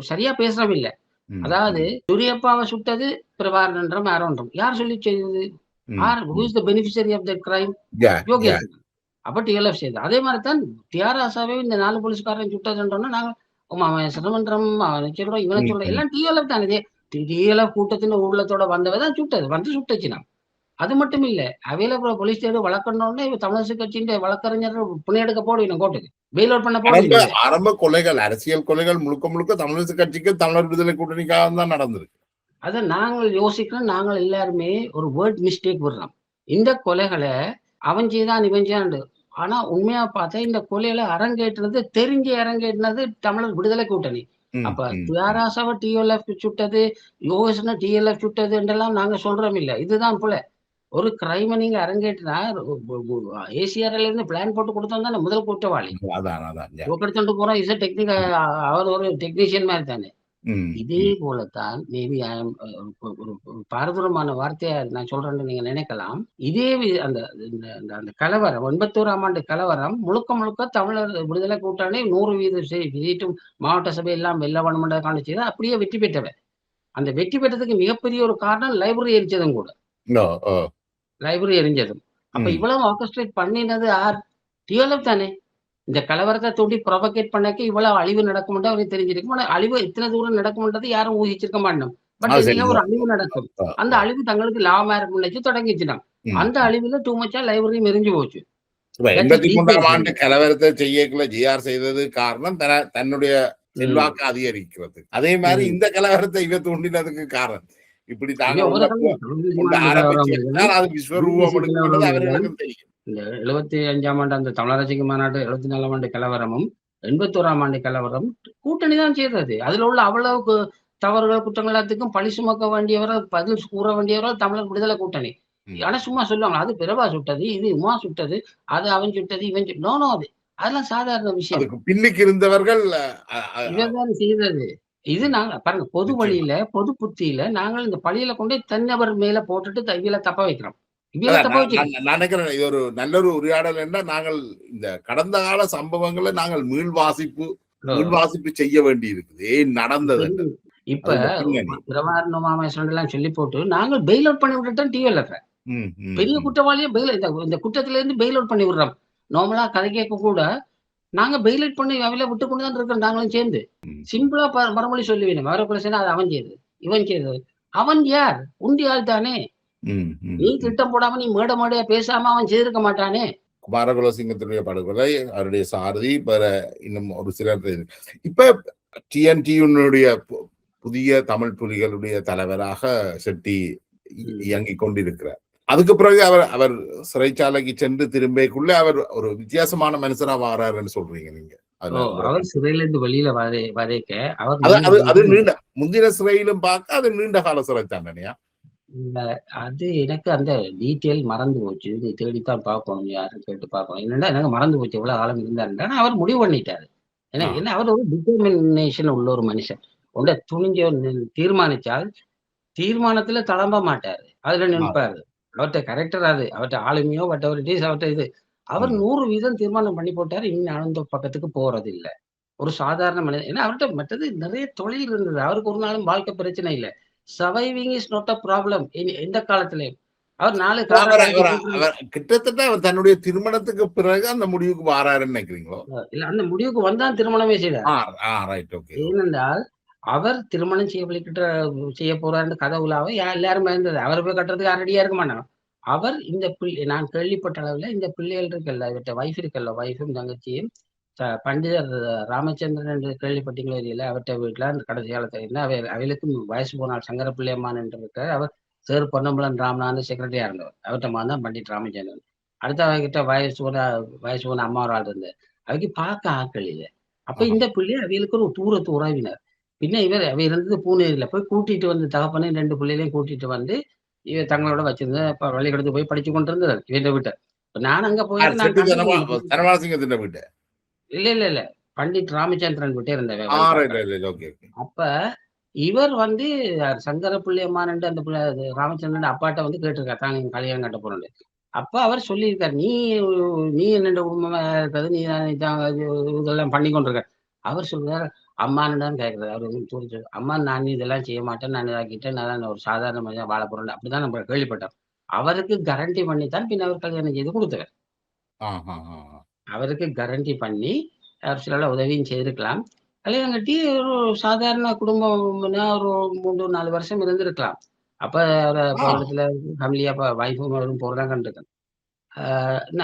சரியா பேசுறோம் இல்ல. அதாவது துரியப்பாவை சுட்டது பிரபாகரன்றம் யாரோன்றும் யார் சொல்லி செய்தது? Who is the beneficiary of that crime? Yogesh. அப்ப டிஎல்எஃப் செய்தது. அதே மாதிரி தான் தியாகராசாவே இந்த 4 போலீஸ்காரன் சுட்டதுன்றோம்னா நாங்க சிரமன்றம் சொல்றோம், இவனை சொல்றோம், எல்லாம் டிஎல்எஃப் தானே. டிஎல்எஃப் கூட்டத்தின் ஊழலத்தோட வந்தவதான் சுட்டது, வந்து சுட்டுச்சுனா. அது மட்டும் இல்ல, அவையில போலீஸ் ஸ்டேஷன் வழக்கணும்னே தமிழரசு கட்சியின் வழக்கறிஞர் புனையெடுக்க போடுவீங்க கோர்ட்டுக்கு, பெயில் அவுட் பண்ண போடுவீங்க. ஆரம்ப கொலைகள், அரசியல் கொலைகள் முழுக்க தமிழரசு கட்சிக்கு தமிழர் விடுதலை கூட்டணிக்காக தான் நடந்திருக்கு. அதை நாங்கள் யோசிக்கிறோம். நாங்கள் எல்லாருமே ஒரு வேர்ட் மிஸ்டேக் விடுறோம். இந்த கொலைகளை அவன் செய்தான் இவன் செய்தான். ஆனா உண்மையா பார்த்தா இந்த கொலையில அரங்கேற்றினது தெரிஞ்சு அரங்கேற்றினது தமிழர் விடுதலை கூட்டணி. அப்ப தியாகராசாவை டிஎல்எஃப் சுட்டது, யோகேஷனை டிஎல்எஃப் சுட்டது என்றெல்லாம் நாங்க சொல்றோம் இல்ல. இதுதான் போல ஒரு கிரைமை நீங்க அரங்கேற்றினா ஏசிஆர்ல இருந்து பிளான் போட்டு கொடுத்தோம் தானே முதல் குற்றவாளி. எடுத்துட்டு போறோம் இஸ் டெக்னிக், அவர் ஒரு டெக்னீஷியன் மாதிரி தானே. இதே போலத்தான் மேபி ஒரு பாரதூரமான வார்த்தையா நான் சொல்றேன்னு நீங்க நினைக்கலாம். இதே அந்த அந்த கலவரம் 81ஆம் ஆண்டு கலவரம் முழுக்க தமிழர் விடுதலை கூட்டணி 100% சீட்டும் மாவட்ட சபை எல்லாம் வெல்ல வேணும்ன்றதுக்கான செய்த அப்படியே வெற்றி பெற்றவர். அந்த வெற்றி பெற்றதுக்கு மிகப்பெரிய ஒரு காரணம் லைப்ரரி எரிச்சதும் கூட. லைப்ரரி எரிஞ்சதும். அப்ப இவ்வளவு ஆர்கஸ்ட்ரேட் பண்ணினது யார்? டிஎல்எஃப் தானே. இந்த கலவரத்தை தூண்டி ப்ரொவகேட் பண்ணக்க இவ்வளவு அழிவு நடக்கும் அவருக்கு தெரிஞ்சிருக்கும். ஆனா அழிவு இத்தனை தூரம் நடக்கும்ன்றது யாரும் ஊகிச்சிருக்க மாட்டோம். பட் இதுல ஒரு அழிவு நடக்கும். அந்த அழிவு தங்களுக்கு லாபமா இருக்கும் தொடங்கிச்சுனா அந்த அழிவுல டூ மச்சா லைப்ரரி எரிஞ்சு போச்சு. 83ஆம் ஆண்டு கலவரத்தை செய்யக்குள்ள ஜிஆர் செய்தது காரணம் தன்னுடைய செல்வாக்கு அதிகரிக்கிறது. அதே மாதிரி இந்த கலவரத்தை இவ தூண்டினதுக்கு காரணம் இப்படி தாங்க விஸ்வரூபம் எடுக்கிறது அவர்களுக்கு தெரியும். இந்த 75ஆம் ஆண்டு அந்த தமிழரசிக்கு மாநாடு, 74ஆம் ஆண்டு கலவரமும் 81ஆம் ஆண்டு கலவரம் கூட்டணி தான் செய்தது. அதுல உள்ள அவ்வளவு தவறுகள் குற்றங்கள் எல்லாத்துக்கும் பழி சுமக்க வேண்டியவர்கள், பதில் கூற வேண்டியவர்கள் தமிழர் விடுதலை கூட்டணி. ஆனா சும்மா சொல்லுவாங்க அது பிரபா சுட்டது, இது உமா சுட்டது, அது அவன் சுட்டது, இவன் நோ அது அதெல்லாம் சாதாரண விஷயம். பின்னுக்கு இருந்தவர்கள் இவர்தான் செய்தது. இது நாங்க பாருங்க பொது வழியில பொது புத்தியில நாங்கள் இந்த பழியில கொண்டு தனிநபர் மேல போட்டுட்டு இவள தப்ப வைக்கிறோம். நினைக்கிறேன் இது ஒரு நல்ல ஒரு உரையாடல் என்ன. நாங்கள் இந்த கடந்த கால சம்பவங்களை நாங்கள் மீள்வாசிப்பு செய்ய வேண்டி இருக்குது. ஏன் நடந்தது இப்ப பிரபாகரன் சொல்லி போட்டு நாங்கள் பெயில் அவுட் பண்ணி விட்டுட்டோம். டிஎல்எஃப் பெரிய குற்றவாளியை இந்த குற்றத்துல இருந்து பெயில் அவுட் பண்ணி விடுறோம். நார்மலா கதை கேட்க கூட நாங்க பெயில் அவுட் பண்ணி அவையில விட்டு கொண்டு தான் இருக்கோம். நாங்களும் சேர்ந்து சிம்பிளா மறுமொழி சொல்லி வேணும். வேற பிரச்சனை அது அவன் செய்தது இவன் செய்தது. அவன் யார்? உண்டி ஆள் தானே. நீ திட்டம் போடாம நீ மேடையா பேசாம அவன் செய்திருக்க மாட்டானே. குமாரகுலசிங்கத்தினுடைய படுகொலை, அவருடைய சாரதி, இன்னும் ஒரு சிலர். இப்ப டிஎன்டியுடைய புதிய தமிழ் புலிகளுடைய தலைவராக செட்டி இயங்கிக் கொண்டிருக்கிறார். அதுக்கு பிறகு அவர் சிறைச்சாலைக்கு சென்று திரும்பிக்குள்ள அவர் ஒரு வித்தியாசமான மனுஷனா வாராருன்னு சொல்றீங்க நீங்க. அவர் சிறையில இருந்து வெளியில வரைக்க அது நீண்ட முந்தின சிறையிலும் பார்க்க அது நீண்ட கால சிறை தண்டனையா? அது எனக்கு அந்த டீட்டெயில் மறந்து போச்சு. இது தேடித்தான் பார்க்கணும், யாரும் கேட்டு பார்க்கணும். என்னன்னா எனக்கு மறந்து போச்சு எவ்வளவு காலம் இருந்தாருன்னா அவர் முடிவு பண்ணிட்டாரு. ஏன்னா அவர் ஒரு டிட்டர்மினேஷன் உள்ள ஒரு மனுஷன். உண்ட துணிஞ்ச தீர்மானிச்சால் தீர்மானத்துல தளம்ப மாட்டாரு, அதுல நிற்பாரு. அவர்கிட்ட கரெக்டர் அது அவர்கிட்ட ஆளுமையோ வட்டவரிட்டிஸ் அவர்கிட்ட இது. அவர் 100% தீர்மானம் பண்ணி போட்டாரு. இன்னும் ஆனந்த பக்கத்துக்கு போறது இல்லை. ஒரு சாதாரண மனிதன். ஏன்னா அவர்கிட்ட மற்றது நிறைய தொழில் இருந்தது. அவருக்கு ஒரு நாளும் வாழ்க்கை பிரச்சனை இல்லை. Surviving is not a problem எந்த காலத்திலையும். அவர் 4 அவர் காரை அவர் கழட்டி அவர் போட்டு அவர் கிட்டத்தட்ட அவர் தன்னுடைய திருமணத்துக்கு பிறகு அந்த முடிவுக்கு வாராருன்னு நினைக்கிறீங்களோ? இல்ல அந்த முடிவுக்கு வந்தான் திருமணமே செய்தார். ஆ, ரைட். ஓகே. ஏனென்றால், அவர் திருமணம் செய்ய போறாருன்னு கதை உலாவ எல்லாரும் பயந்தது. அவரு போய் கட்டுறதுக்கு யாரும் ரெடியா இருக்க மாட்டாங்க. அவர் இந்த நான் கேள்விப்பட்ட அளவுல இந்த பிள்ளைகள் இருக்குல்ல, இவர்ட்ட வைஃப் இருக்குல்ல, வைஃபும் தங்கச்சியும் பண்டிதர் ராமச்சந்திரன் என்று கேள்விப்பட்டீங்களோ தெரியல. அவர்ட்ட வீட்ல அந்த கடைசி காலத்துல என்ன அவைகளுக்கும் வயசு போனால் சங்கர பிள்ளையம்மான் என்று இருக்கார். அவர் சேர் பொன்னம்பலம் ராமநாதன் செக்ரட்டரியா இருந்தவர். அவர்ட்ட தான் பண்டிட் ராமச்சந்திரன். அடுத்த அவர்கிட்ட வயசு போன அம்மா ஒரு ஆள் இருந்தார். அவைக்கு பார்க்க ஆட்கள் இல்லை. அப்ப ஆஹா. இந்த பிள்ளை அவைகளுக்கு ஒரு தூரத்து உறவினர். பின்ன அவை இருந்தது பூனேரியில போய் கூட்டிட்டு வந்து தகப்பனையும் 2 பிள்ளைகளையும் கூட்டிட்டு வந்து தங்களோட வச்சிருந்த பள்ளிக்கூடத்துக்கு போய் படிச்சு கொண்டு இருந்தார் இவன் வீட்டை. நான் அங்க போயிட்டு நான் தனபாலசிங்கத்தின் வீட்டு. இல்ல பண்டிட் ராமச்சந்திரன் விட்டே இருந்தவன். ஓகே. அப்ப இவர் வந்து சங்கர பிள்ளையம்மான் அந்த ராமச்சந்திரன் அப்பாட்ட வந்து கேட்டிருக்காரு, தான் நீங்க கல்யாணம் கட்ட போறேன். அப்ப அவர் சொல்லியிருக்காரு, நீ என்னென்ன குடும்பமா இருக்காது, நீ இதெல்லாம் பண்ணி கொண்டிருக்க. அவர் சொல்றாரு, அம்மான்னு கேட்கறாரு. அவர் வந்து அம்மா நான் இதெல்லாம் செய்ய மாட்டேன், நான் இதாக்கிட்டேன், நான் ஒரு சாதாரண மனிதன் வாழ போறேன் அப்படிதான் நம்ம கேள்விப்பட்டோம். அவருக்கு கேரண்டி பண்ணித்தான் பின் அவர் கல்யாணம் செய்து கொடுத்தவர். அவருக்கு கேரண்டி பண்ணி அவர் சில உதவியும் செய்திருக்கலாம். கல்யாணம் கட்டி ஒரு சாதாரண குடும்பம்னா ஒரு 3-4 வருஷம் இருந்திருக்கலாம். அப்ப இடத்துல ஃபேமிலியா வைஃபும் போறதான் கண்டிருக்கேன்.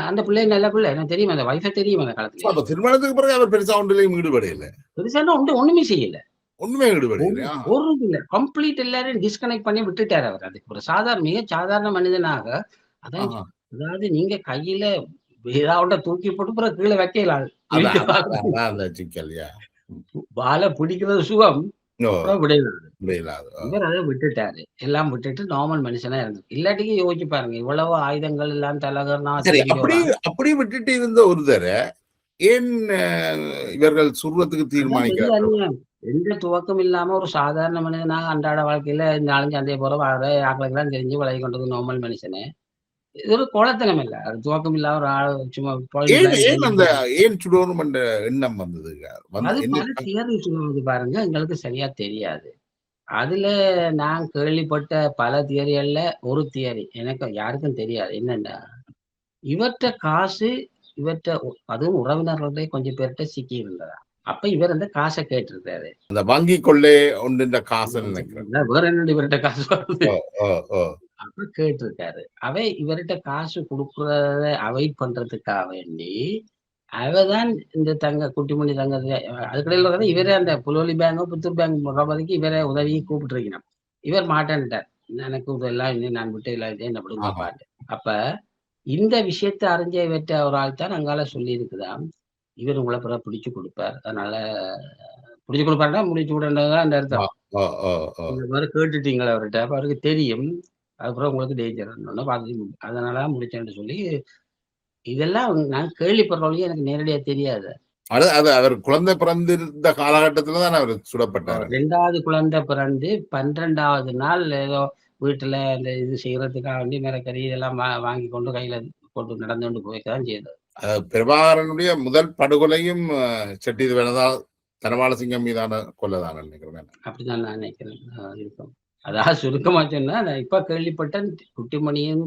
அந்த பிள்ளை நல்ல பிள்ளை எனக்கு தெரியும். அந்த வைஃபை தெரியும் அந்த காலத்துல. திருமணத்துக்கு பிறகு அவர் பெருசா ஒன்றிலையும் ஈடுபடையில. பெருசா ஒண்ணுமே செய்யல. ஒண்ணுமே ஈடுபடையில. ஒரு இல்ல கம்ப்ளீட் எல்லாரையும் டிஸ்கனெக்ட் பண்ணி விட்டுட்டாரு அவர். அதுக்கு ஒரு மிக சாதாரண மனிதனாக அதாவது நீங்க கையில ஏதாவது தூக்கி போட்டு பிறகு கீழே வைக்கலாம். வாழை பிடிக்கிறது சுகம் இவர் அதை விட்டுட்டாரு. எல்லாம் விட்டுட்டு நார்மல் மனுஷனா இருந்தது. இல்லாட்டிக்கு யோசிச்சு பாருங்க, இவ்வளவு ஆயுதங்கள் எல்லாம் தலகர்னா அப்படி விட்டுட்டு இருந்த ஒருத்தர ஏன் இவர்கள் சுடுறதுக்கு தீர்மானிக்கிறார்கள்? எந்த துவக்கம் இல்லாம ஒரு சாதாரண மனிதனாக அன்றாட வாழ்க்கையில 4 சந்தைய போற ஆக்களுக்கெல்லாம் தெரிஞ்சு விலகி கொண்டது நார்மல் மனுஷனே. இது ஒரு கோலத்தனம் இல்ல. அது துவக்கம் இல்லாம ஒரு ஆள் சும்மா ஏன் சுடணும் என்ற எண்ணம் வந்தது? அது பல தியரி சொல்லுவது பாருங்க, எங்களுக்கு சரியா தெரியாது. அதுல நான் கேள்விப்பட்ட பல தியரிகள்ல ஒரு தியரி எனக்கு யாருக்கும் தெரியாது. என்னன்னா, இவற்ற காசு அதுவும் உறவினர்களே கொஞ்சம் பேர்கிட்ட சிக்கி இருந்ததா. அப்ப இவர் அந்த காசை கேட்டிருக்காரு. அந்த வங்கி கொள்ளை ஒன்று காசு வேற என்ன இவர்கிட்ட காசு வருது அப்ப கேட்டிருக்காரு. இவர்கிட்ட காசு கொடுக்கறத அவாய்ட் பண்றதுக்காக வேண்டி அவதான் இந்த குட்டிமணி தங்க அதுக்கடையில இவரே அந்த புலோலி பேங்கோ புத்தூர் பேங்க் முறைக்கு இவரே உதவியை கூப்பிட்டுருக்கணும். இவர் மாட்டேன்ட்டார். எனக்கு இதெல்லாம் இன்னும் நான் விட்டு என்ன பண்ணுங்க பாட்டு. அப்ப இந்த விஷயத்தை அறிஞ்ச இவற்ற ஒரு ஆள் தான் அங்கால சொல்லி இருக்குதான், இவர் உங்களை பிறகு பிடிச்சு கொடுப்பார். அதனால பிடிச்சு கொடுப்பாருன்னா முடிச்சு விடதான் அந்த அர்த்தம். இந்த மாதிரி கேட்டுட்டீங்களா அவர்கிட்ட? அப்ப அவருக்கு தெரியும். அதுக்கப்புறம் உங்களுக்கு டேஞ்சர் பார்த்து அதனால முடிச்சேன்னு சொல்லி இதெல்லாம் நான் கேள்விப்படுறவங்க எனக்கு நேரடியா தெரியாது. அது அவர் குழந்தை பிறந்திருந்த காலகட்டத்துல தான் அவர் சுடப்பட்டார். 2வது குழந்தை பிறந்து 12வது நாள் ஏதோ வீட்டுல அந்த இது செய்யறதுக்காக வேண்டி மிரக்கறி இதெல்லாம் வாங்கி கொண்டு கையில கொண்டு நடந்து கொண்டு போய்தான் செய்தது. பிரபாகரனுடைய முதல் படுகொலையும் செட்டி தனபாலசிங்கம் மீதான கொலைதான் நினைக்கிறேன். அப்படிதான் நான் நினைக்கிறேன் இருக்கும். அதாவது சுருக்கமா சொன்னா இப்ப கேள்விப்பட்டேன் குட்டிமணியும்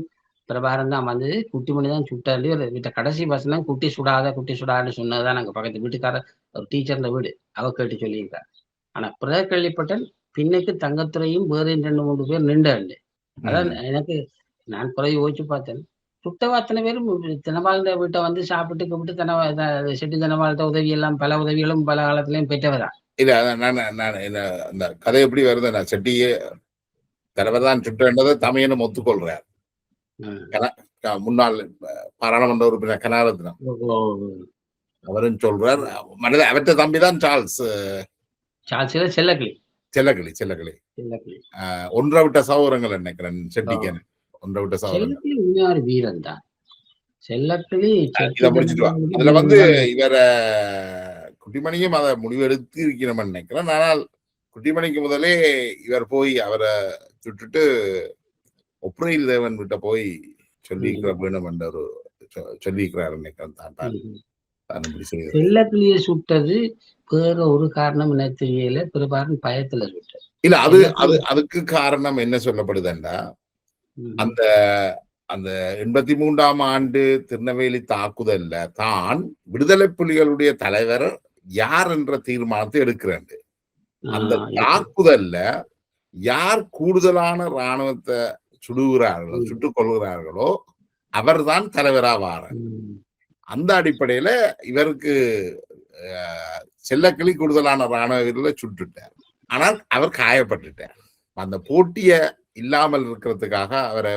பிரபாகரன் தான் வந்தது. குட்டிமணி தான் சுட்டாரு. வீட்டை கடைசி பசங்க குட்டி சுடாதுன்னு சொன்னதுதான் நாங்க பக்கத்து வீட்டுக்கார ஒரு டீச்சர் வீடு அவ கேட்டு சொல்லியிருக்காரு. ஆனா பிறகு கேள்விப்பட்டேன் பின்னுக்கு தங்கத்துறையும் வேற 2-3 பேர் நின்றாண்டு. அதான் எனக்கு நான் பிறகு யோசிச்சு பார்த்தேன். சுட்டவா அத்தனை பேரும் தினபாலந்த வீட்டை வந்து சாப்பிட்டு கூப்பிட்டு செட்டி தினபாலத்த உதவி எல்லாம் பல உதவிகளும் பல காலத்திலையும் பெற்றவரா இல்ல. அந்த கதை எப்படி வருது? நான் செட்டியே தலைவர்தான் சுட்டதை தமையனும் ஒத்துக்கொள்றார். முன்னாள் பாராளுமன்ற உறுப்பினர் கனகரத்னம் அவரும் சொல்றார். அவற்ற தம்பிதான் சார்ல்ஸ் செல்லக்கிளி 1 விட்ட சகோதரங்கள் நினைக்கிறேன். செட்டிக்கு 1 விட்ட சகோதரங்கள் வீரன் தான் செல்லக்கிளி. அதுல வந்து இவர குட்டிமணியும் அதை முடிவெடுத்து இருக்கிறோம் நினைக்கிறேன். ஆனால் குட்டிமணிக்கு முதலே இவர் போய் அவரை சுட்டுட்டு ஒப்ரையில் தேவன் கிட்ட போய் சொல்லியிருக்கிற வேணும் என்ற ஒரு சொல்லியிருக்கிறார் நினைக்கிறேன். செல்லக்கிளியை சுட்டது வேற ஒரு காரணம் என்ன தெரியல. பிரபாகரன் பயத்துல சுட்டது. இல்ல அதுக்கு காரணம் என்ன சொல்லப்படுதுன்னா, ம். அந்த அந்த 83ஆம் ஆண்டு திருநெல்வேலி தாக்குதல்ல தான் விடுதலை புலிகளுடைய தலைவர் யார் என்ற தீர்மானத்தை எடுக்கிறார். அந்த இருக்கு. தாக்குதல்ல யார் கூடுதலான ராணுவத்தை ம். சுட்டுக் கொள்கிறார்களோ அவர்தான் தலைவராவார். ம். அந்த அடிப்படையில இவருக்கு செல்லக்கிளி கூடுதலான ராணுவ வீரர்களை சுட்டுட்டார். ஆனால் அவர் காயப்பட்டுட்டார். அந்த போட்டிய இல்லாமல் இருக்கிறதுக்காக அவரை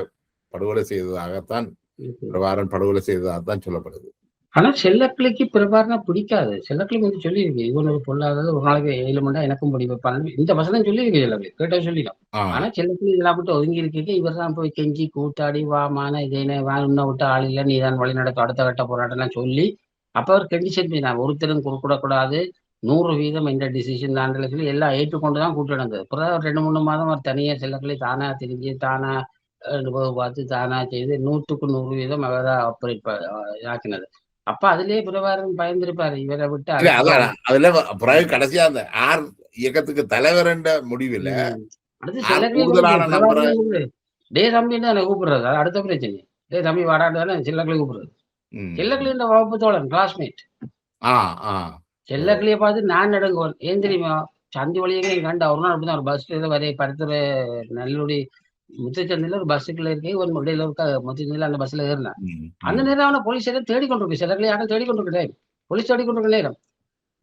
படுகொலை செய்ததாகத்தான் இருக்கு. பிரபாகரன் படுகொலை செய்ததாகத்தான் சொல்லப்படுது. ஆனா செல்லக்கிளிக்கு பிரபாகரனை பிடிக்காது. செல்லக்கிளி வந்து சொல்லியிருக்கு. இவன் ஒரு பொல்லாதது, ஒரு நாளைக்கு 7 மணி நேரம் எனக்கும் பிடி வைப்பான்னு இந்த வசனம் சொல்லியிருக்கு செல்லக்கிளி. கேட்டா சொல்லிடும். ஆ, ஆனா செல்லக்கிளி இதெல்லாம் விட்டு ஒதுங்கி இருக்க இவர் தான் போய் கெஞ்சி கூத்தாடி வாமான இதேனே வா உன்னை விட்டு ஆள் இல்லை நீ தான் வழி நடத்த அடுத்த கட்ட போராட்டம்லாம் சொல்லி அப்ப அவர் கண்டிஷன் நான் ஒருத்தரும் குறுக்கிடக்கூடாது 100% இந்த டிசிஷன் தான் சொல்லி எல்லாம் ஏற்றுக்கொண்டு தான் கூட்டு நடந்தது. அப்புறம் 2-3 மாதம் அவர் தனியா செல்லக்கிளி தானா திரிஞ்சு தானா பார்த்து தானா செய்து 100க்கு 100% அவரா ஆப்பரேட் ஆக்கினது. அப்ப அதிலேயே பிரபாகரன் பயந்திருப்பாரு இவரை விட்டு இல்ல அதுக்கப்புறம் அதான் அதுல பிறகு கடைசியா அந்த ஆர் இயக்கத்துக்கு தலைவர் என்ற முடிவில் அடுத்து ஆர் செல்லக்கிளி கூடுதலான நம்பரை பிரபாகரன் டே தம்பின்னு தானே கூப்பிடுறது அது அடுத்த பிரச்சனை. டே தம்பி வாடாட்டு தானே செல்லக்கிளி கூப்பிடுறது. செல்லக்கிளின்ற வகுப்பு தோழன் கிளாஸ்மேட். ஆ ஆ செல்லக்கிளியை பார்த்து நான் நடுங்குவேன். ஏன் தெரியுமா சந்தி வழியங்களையும் கண்டு ஒரு நாள் அப்படிதான் ஒரு பஸ் வரைய படுத்துற நல்லுடைய முத்துச்சந்தில ஒரு பஸ்ஸுக்குள்ள இருக்கே ஒரு இடையில இருக்க முத்துச்சந்தில அந்த பஸ்ல ஏறினான். அந்த நேரம் அவனை போலீஸ் தேடிக்கொண்டிருக்கு செல்லக்கிளி யாரும் தேடிக்கொண்டிருக்க டைம் போலீஸ் தேடிக்கொண்டிருக்க நேரம்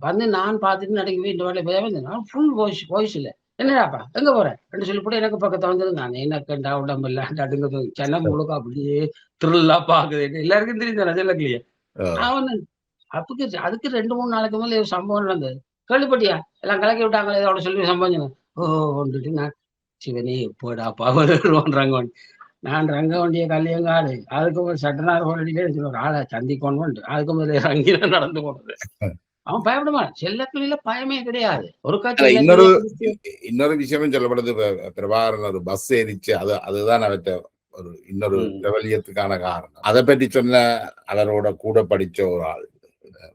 வந்து நான் பார்த்துட்டு நடுங்கவே இந்த வேலை போய் ஃபுல் வாய்ஸ் இல்ல என்னடாப்பா எங்க போறேன் ரெண்டு சொல்லி போட்டு எனக்கு பக்கத்தை வந்தது நான் எனக்குண்டா உடம்பு இல்லாண்டு அடுங்க சென்னை முழுக்க அப்படியே திருவிழா பாக்குது எல்லாருக்கும் தெரியும் செல்லக்கிளிய அவன் அதுக்கு 2-3 நாளைக்கு மேல ஒரு சம்பவம் நடந்தது. கேள்விப்பட்டியா எல்லாம் கலக்கி விட்டாங்களே இதோட சொல்லி சம்பவம் வந்துட்டு நான் சிவனே எப்போடாப்பா வருவான் நான் ரங்கவண்டிய கல்யாங்காடு அதுக்கு சட்டனார் போராடிட்டே ஒரு ஆளை சந்திக்கணும் அதுக்கு முதல்ல இறங்கிதான் நடந்து போனது. அவன் பயப்படுவான். செல்லக்கிளியில பயமே கிடையாது. ஒரு இன்னொரு விஷயமும் சொல்லப்படுது. பிரபாகரன் ஒரு பஸ் ஏறிச்சு அதுதான் அவற்றை ஒரு இன்னொரு பிரபலியத்துக்கான காரணம். அதை பற்றி சொன்ன அவரோட கூட படிச்ச ஒரு ஆள்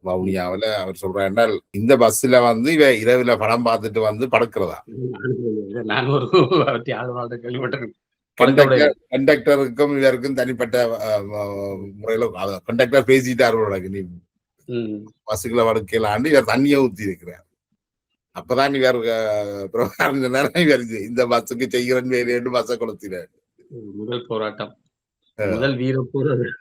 வவுனியாவில அவர் சொல்றாரு இந்த பஸ்ல வந்து இவ இரவுல படம் பார்த்துட்டு வந்து படுக்கிறதா. நான் ஒரு கேள்விப்பட்டிருக்கேன். கண்டக்டருக்கும் இதற்கும் தனிப்பட்ட முறையில கண்டக்டர் பேசிட்டாரு நீ பஸ்ஸுக்குள்ள படுக்கலான்னு இவர் தண்ணியை ஊத்தி இருக்கிறார். அப்பதான் இவர் பிரபாகரன் சொன்னாரு இவர் இந்த பஸ்ஸுக்கு செய்கிறன் வேலைன்னு பஸ்ஸை கொளுத்தினார். முதல் போராட்டம் முதல் வீர போராட்டம்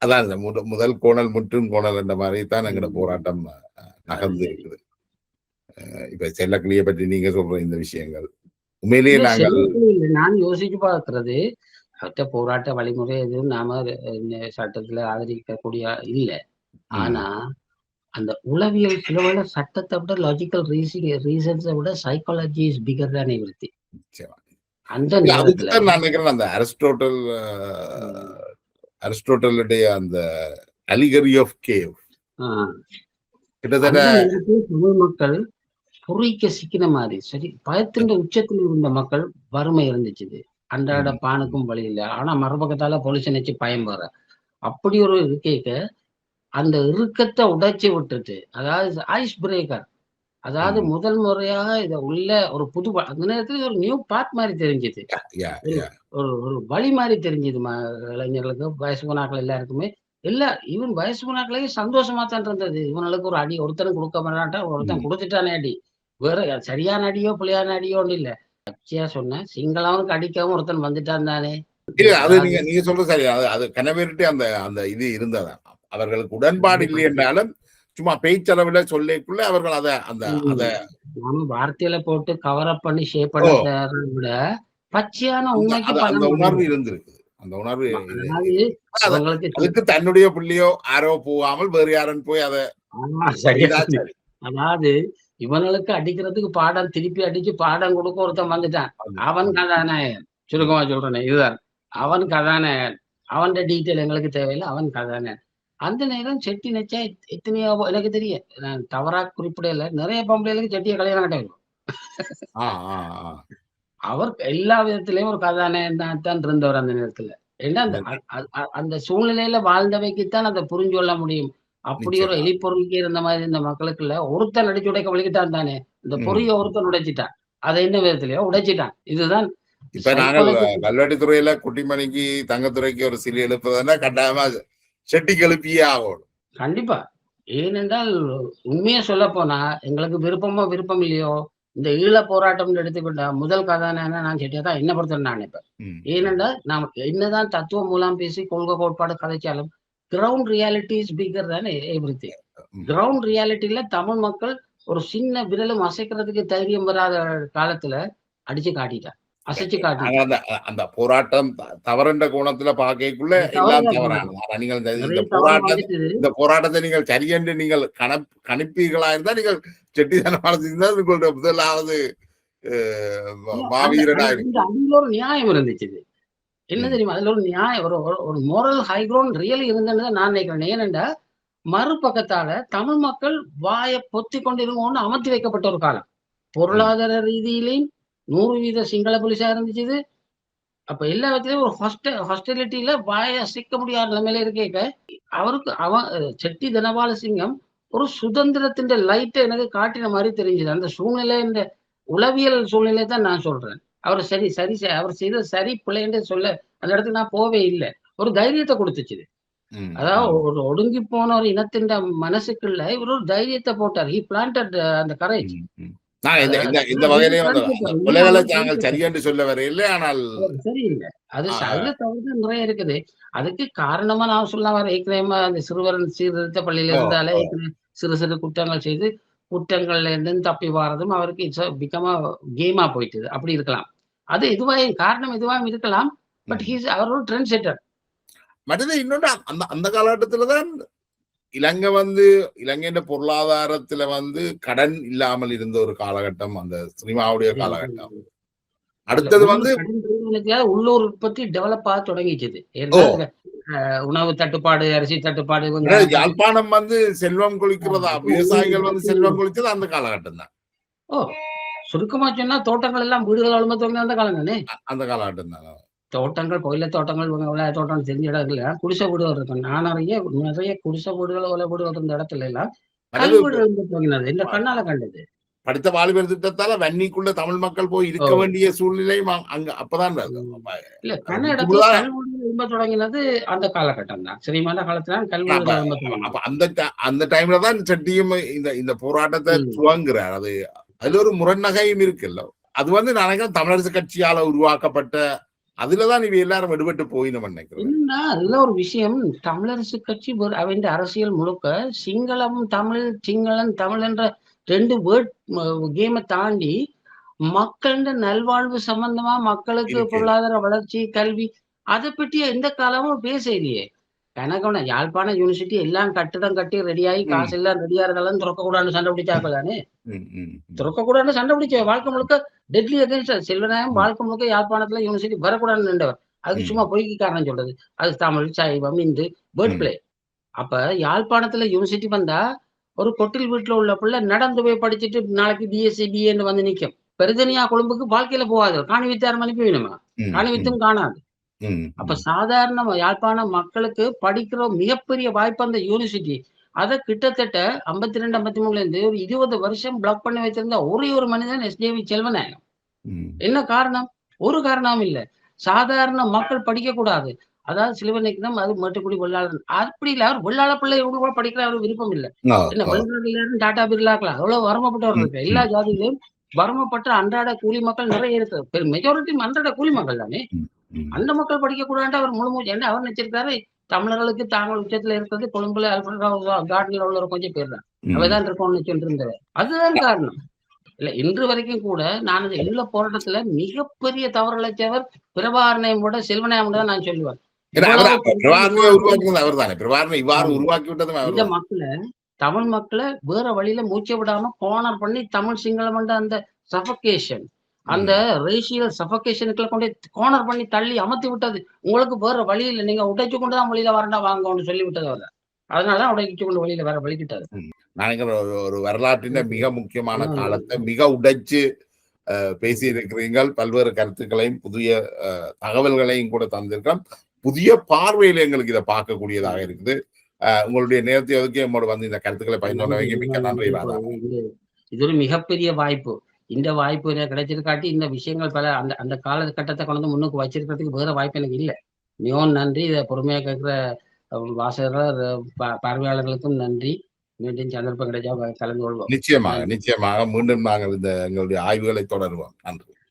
அதான் முதல் கோணல் முற்றும் கோணல் என்ற மாதிரி தான் எங்களோட போராட்டம் நகர்ந்து இருக்குது. இப்ப செல்லக்கிளிய பற்றி நீங்க சொல்ற இந்த விஷயங்கள் உண்மையிலேயே நான் யோசிச்சு பார்க்கிறது போராட்ட வழிமுறை எதுவும் நாம சட்டத்துல ஆதரிக்கக்கூடிய இல்லை. ஆனா அந்த உளவியல் சிலவள சட்டத்தை விட லாஜிக்கல் ரீசன்ஸை விட சைக்காலஜி இஸ் பிகர் தான் நிவர்த்தி. அந்த நேரத்துல நான் நினைக்கிறேன் அந்த அரிஸ்டோட்டலுடைய அந்த அலிகரி ஆஃப் கேவ் கிட்டத்தட்ட தமிழ் மக்கள் பொறிக்க சிக்கின மாதிரி சரி பயத்தின் உச்சத்தில் இருந்த மக்கள் வறுமை இருந்துச்சு. அன்றாட பானுக்கும் வழி இல்லை. ஆனா மறுபக்கத்தால போலீஸ் நினைச்சு பயம் வர அப்படி ஒரு இருக்க அந்த இறுக்கத்தை உடைச்சி விட்டுட்டு அதாவது ஐஸ் பிரேக்கர் அதாவது முதல் முறையாக இத உள்ள ஒரு புது அந்த நேரத்துல ஒரு நியூ பார்ட் மாதிரி தெரிஞ்சது. ஒரு வழி மாதிரி தெரிஞ்சது இளைஞர்களுக்கு வயசு போனாக்கள் எல்லாருக்குமே ஈவன் வயசு போனாக்களே சந்தோஷமா தான் இருந்தது. இவனுக்கு ஒரு அடி ஒருத்தனும் கொடுக்க மாட்டான் ஒருத்தன் கொடுத்துட்டானே அடி வேற சரியான அடியோ பிள்ளையான அடியோ ஒன்றும் இல்ல. கட்சியா சொன்னேன் சிங்களவனுக்கு அடிக்கவும் ஒருத்தன் வந்துட்டான் தானே. அது நீங்க சொல்றது சரி. அது கனவேறிட்டு அந்த அந்த இது இருந்ததா அவர்களுக்கு உடன்பாடு இல்லை என்றாலும் சும்மா பேச்சளவுல சொல்லிக்குள்ள அவர்கள் அத வார்த்தையில போட்டு கவர் அப் பண்ணி ஷேப் பண்ண விட பச்சையான உண்மைக்கு அந்த உணர்வு இருந்திருக்கு. அந்த உணர்வு அதுக்கு தன்னுடைய புள்ளியோ யாரோ போகாமல் வேறு யாரும் போய் அதை அதாவது இவனுக்கு அடிக்கிறதுக்கு பாடம் திருப்பி அடிச்சு பாடம் கொடுக்க ஒருத்தன் வந்துட்டான். அவன் கதாநாயகன் சுருக்கமா சொல்றேன் இதுதான் அவன் கதாநாயகன். அவன் டீட்டெயில் எங்களுக்கு தேவையில்லை. அவன் கதாநாயகன். அந்த நேரம் செட்டி நச்சா எத்தனையோ எனக்கு தெரியும் நான் தவறா குறிப்பிடல நிறைய பொம்பளைகளுக்கு செட்டியை கல்யாணம் கட்ட அவர் எல்லா விதத்திலயும் ஒரு கதாநாயகன் தான் இருந்தவர் அந்த நேரத்துல. ஏன்னா அந்த சூழ்நிலையில வாழ்ந்தவைக்குத்தான் அதை புரிஞ்சு கொள்ள முடியும். அப்படி ஒரு எலிப்பொருளுக்கு இருந்த மாதிரி இந்த மக்களுக்குள்ள ஒருத்தன் அடிச்சு உடைக்க வலிக்கிட்டான் தானே இந்த பொறிய ஒருத்தன் உடைச்சிட்டான். அதை என்ன விதத்திலயோ உடைச்சிட்டான். இதுதான் இப்ப நாங்கள் கல்வெட்டுத்துறையில குட்டிமணிக்கு தங்கத்துறைக்கு ஒரு சிலை எழுப்புறதுன்னா கட்டாயமா செட்டிக்கு எழுப்பியே ஆகணும். கண்டிப்பா. ஏனென்றால் உண்மையை சொல்ல போனா எங்களுக்கு விருப்பமோ விருப்பம் இல்லையோ இந்த ஈழ போராட்டம் எடுத்துக்கிட்டா முதல் கதாநாயகனா நான் செட்டியா தான் என்ன பொறுத்த நான் நினைப்பேன். ஏனென்றால் நாம் என்னதான் தத்துவம் மூலம் பேசி கொள்கை கோட்பாடு கதைச்சாலும் கிரவுண்ட் ரியாலிட்டி இஸ் பிகர் தான் எவ்ரிதிங். கிரவுண்ட் ரியாலிட்டியில தமிழ் மக்கள் ஒரு சின்ன விரலும் அசைக்கிறதுக்கு தைரியம் வராத காலத்துல அடிச்சு காட்டிட்டார், அசைச்சு காட்டிட்டார். அந்த போராட்டம் தவறுன்ற கோணத்துல பார்க்கக்குள்ள எல்லாம் தவறானது. நீங்கள் இந்த போராட்டத்தை நீங்கள் சரியென்று நீங்கள் கணிப்பீர்களா இருந்தா நீங்கள் செட்டித்தனமான உங்களுடைய முதலாவது மாவீரனா ஒரு நியாயம் இருந்துச்சு. என்ன தெரியுமா, அதுல ஒரு நியாயம், ஒரு மோரல் ஹைக்ரவுண்ட் ரியலி இருந்ததுன்னு நான் நினைக்கிறேன். ஏனென்றா மறுபக்கத்தால தமிழ் மக்கள் வாயை பொத்தி கொண்டிருங்கன்னு அமர்த்தி வைக்கப்பட்ட ஒரு காலம். பொருளாதார ரீதியிலையும் 100% சிங்கள போலீஸா இருந்துச்சு. அப்ப எல்லா விதத்திலயும் ஒரு ஹாஸ்டிலிட்டியில வாயை அசைக்க முடியாத நிலைமையில இருக்க அவருக்கு செட்டி தனபால சிங்கம் ஒரு சுதந்திரத்தின் லைட்டை எனக்கு காட்டின மாதிரி தெரிஞ்சது. அந்த சூழ்நிலை, இந்த உளவியல் சூழ்நிலை தான் நான் சொல்றேன். அவர் சரி அவர் செய்த சரி பிள்ளைன்னு சொல்ல அந்த இடத்துக்கு நான் போவே இல்லை. ஒரு தைரியத்தை கொடுத்துச்சு. அதாவது ஒரு ஒடுங்கி போன ஒரு இனத்தின் மனசுக்குள்ள இவர் ஒரு தைரியத்தை போட்டார். ஹி பிளான்டட் அந்த கரேஜ். இந்த வகையிலே சரியென்று சொல்ல வரையில்லை. ஆனால் சரியில்லை, அது அதுல தவறு நிறைய இருக்குது. அதுக்கு காரணமா நான் சொல்ல வர ஏற்கனவே அந்த சிறுவரன் சீர்திருத்த பள்ளியில இருந்தாலே சிறு சிறு குற்றங்கள் செய்து குற்றங்கள்ல இருந்து தப்பி வாரதும் அவருக்கு இட்ஸ் பிகமா கேமா போயிட்டுது. அப்படி இருக்கலாம், அது எதுவாக காரணம் எதுவாக இருக்கலாம். பட் அவர் ஒரு ட்ரெண்ட் செட்டர். மற்றது இன்னொன்று அந்த காலகட்டத்துலதான் இலங்கையின் பொருளாதாரத்துல கடன் இல்லாமல் இருந்த ஒரு காலகட்டம் அந்த சினிமாவுடைய காலகட்டம். அடுத்தது உள்ளூர் உற்பத்தி டெவலப் ஆக தொடங்கிச்சது. உணவு தட்டுப்பாடு, அரிசி தட்டுப்பாடு. யாழ்ப்பாணம் செல்வம் கொளிக்கிறதா, விவசாயிகள் செல்வம் கொளிச்சது அந்த காலகட்டம் தான். சுருக்கமா சொன்னா தோட்டங்கள் எல்லாம் வீடுகள் அலுமத்துவங்க அந்த காலம் தானே. அந்த காலகட்டம் தான். தோட்டங்கள், கோயில தோட்டங்கள், தோட்டம் தெரிஞ்ச இடத்துல குடிசை வீடுகள் இருக்கும். நான் நிறைய குடிசை வீடுகள், ஒலை வீடுகள் இருந்த இடத்துல எல்லாம் கல் வீடு துவங்கினது இந்த கண்ணால கண்டது. படித்த வாலிபர் திட்டத்தால வன்னிக்குள்ள தமிழ் மக்கள் போய் இருக்க வேண்டிய சூழ்நிலை அங்க அப்பதான் இல்ல கண்ண இடத்துல கல் வீடு ரொம்ப தொடங்கினது அந்த காலகட்டம் தான். சரிமான காலத்துல கல் வீடு. அந்த டைம்ல தான் செட்டியும் இந்த போராட்டத்தை துவங்குறார். அதுல ஒரு முரண்நகையும் இருக்குல்ல. அது நினைக்கிறேன் தமிழரசு கட்சியால உருவாக்கப்பட்ட அதுலதான் இவ எல்லாரும் விடுபட்டு போயின்னு நினைக்கிறேன். அதுல ஒரு விஷயம், தமிழரசு கட்சி அவன் அரசியல் முழுக்க சிங்களம் தமிழ், சிங்களம் தமிழ் என்ற 2 வேர்ட் கேமை தாண்டி மக்கள் நல்வாழ்வு சம்பந்தமா, மக்களுக்கு பொருளாதார வளர்ச்சி, கல்வி, அதை பற்றி எந்த காலமும் பேச இல்லையே. கணக்கவன யாழ்ப்பாண யூனிவர்சிட்டி எல்லாம் கட்டிடம் கட்டி ரெடியாகி காசு எல்லாம் ரெடியா இருந்தாலும் திறக்க கூடாதுன்னு சண்டை பிடிச்சாக்கலானே. திறக்க கூடாதுன்னு சண்டை பிடிச்ச வாழ்க்கை முழுக்க டெட்லி அகேன்ஸ்ட் செல்வநாயகம் வாழ்க்கை முழுக்க யாழ்ப்பாணத்துல யூனிவர்சிட்டி வரக்கூடாதுன்னு நின்றவர். அதுக்கு சும்மா பொய்க்கு காரணம் சொல்றது. அது தமிழ், சைவம், இந்து, பேர்ட் பிளே. அப்ப யாழ்ப்பாணத்துல யூனிவர்சிட்டி வந்தா ஒரு கொட்டில் வீட்டுல உள்ள பிள்ளை நடந்து போய் படிச்சுட்டு நாளைக்கு பிஎஸ்சி பிஏன்னு நிக்கும். பெருதனியா கொழும்புக்கு வாழ்க்கையில போகாது. காணி வித்தாரம் அனுப்பி வேணுமா, காணி வித்தும் காணாது. அப்ப சாதாரண யாழ்ப்பாண மக்களுக்கு படிக்கிற மிகப்பெரிய வாய்ப்பு அந்த யூனிவர்சிட்டி. அதை கிட்டத்தட்ட 52, 53 இருந்து ஒரு 20 வருஷம் பிளாக் பண்ணி வச்சிருந்த ஒரே ஒரு மனிதன் எஸ்ஜேவி செல்வநாயகம். என்ன காரணம்? ஒரு காரணம் இல்ல, சாதாரண மக்கள் படிக்க கூடாது. அதாவது சிலுவனைக்குதான் அது மட்டுக்குடி வெள்ளாளர் அப்படி இல்ல. அவர் வெள்ளாள பிள்ளை கூட படிக்கிற அவருக்கு விருப்பம் இல்லை. என்ன வெளிநாட்டுல டாடா பிர்லாக்கலாம் அவ்வளவு வரமப்பட்டவர் இருக்கு. எல்லா ஜாதியிலும் வரமப்பட்ட அன்றாட கூலி மக்கள் நிறைய இருக்கு. மெஜாரிட்டி அன்றாட கூலி மக்கள் தானே. அந்த மக்கள் படிக்க கூடாது அவர் முழுமூச்சு என்ன அவர் நினைச்சிருக்காரு, தமிழர்களுக்கு தாங்கள் உச்சத்துல இருக்கிறது கொழும்புல கார்டன்ல உள்ள கொஞ்சம் பேர் தான் அவைதான் இருக்கோம்னு நினைச்சுட்டு இருந்தவர். அதுதான் காரணம். இல்ல இன்று வரைக்கும் கூட நான் ஈழ போராட்டத்துல மிகப்பெரிய தவறு இழைச்சவர் பிரபாகரனையும் விட செல்வநாயகம் தான் நான் சொல்லுவேன். இந்த மக்களை, தமிழ் மக்களை வேற வழியில மூச்சை விடாம கோனர் பண்ணி தமிழ் சிங்களம் அந்த சஃபகேஷன், அந்த ரேஷியல் சஃபகேஷனுக்குள்ள கொண்டு கோனர் பண்ணி தள்ளி அமர்த்தி விட்டது. உங்களுக்கு வேற வழி இல்லை, நீங்க உடைச்சு கொண்டுதான் வெளியில வரண்டா வாங்கன்னு சொல்லி விட்டது அவர். அதனாலதான் உடைச்சு கொண்டு வெளியில வேற வழிகிட்டாரு. ஒரு வரலாற்றின் மிக முக்கியமான காலத்தை மிக உடைச்சு பேசி இருக்கிறீர்கள். பல்வேறு கருத்துக்களையும் புதிய தகவல்களையும் கூட தந்திருக்கிறோம். புதிய பார்வையில எங்களுக்கு இதை பார்க்கக்கூடியதாக இருக்குது. உங்களுடைய நேரத்தை ஒதுக்கி நம்மோட இந்த கருத்துக்களை பயன்படுத்த மிக்க நன்றி. இது ஒரு மிகப்பெரிய வாய்ப்பு. இந்த வாய்ப்பு எனக்கு கிடைச்சிருக்காட்டி இந்த விஷயங்கள் பல அந்த அந்த காலகட்டத்தை கொண்டு வந்து முன்னுக்கு வச்சிருக்கிறதுக்கு வேற வாய்ப்பு எனக்கு இல்லை. மிகவும் நன்றி. இதை பொறுமையா கேட்கிற வாசகர்கள் பார்வையாளர்களுக்கும் நன்றி. மீண்டும் சந்தர்ப்பம் கிடைச்சா கலந்து கொள்வோம். நிச்சயமாக மீண்டும் நாங்கள் இந்த எங்களுடைய ஆய்வுகளை தொடருவோம். நன்றி.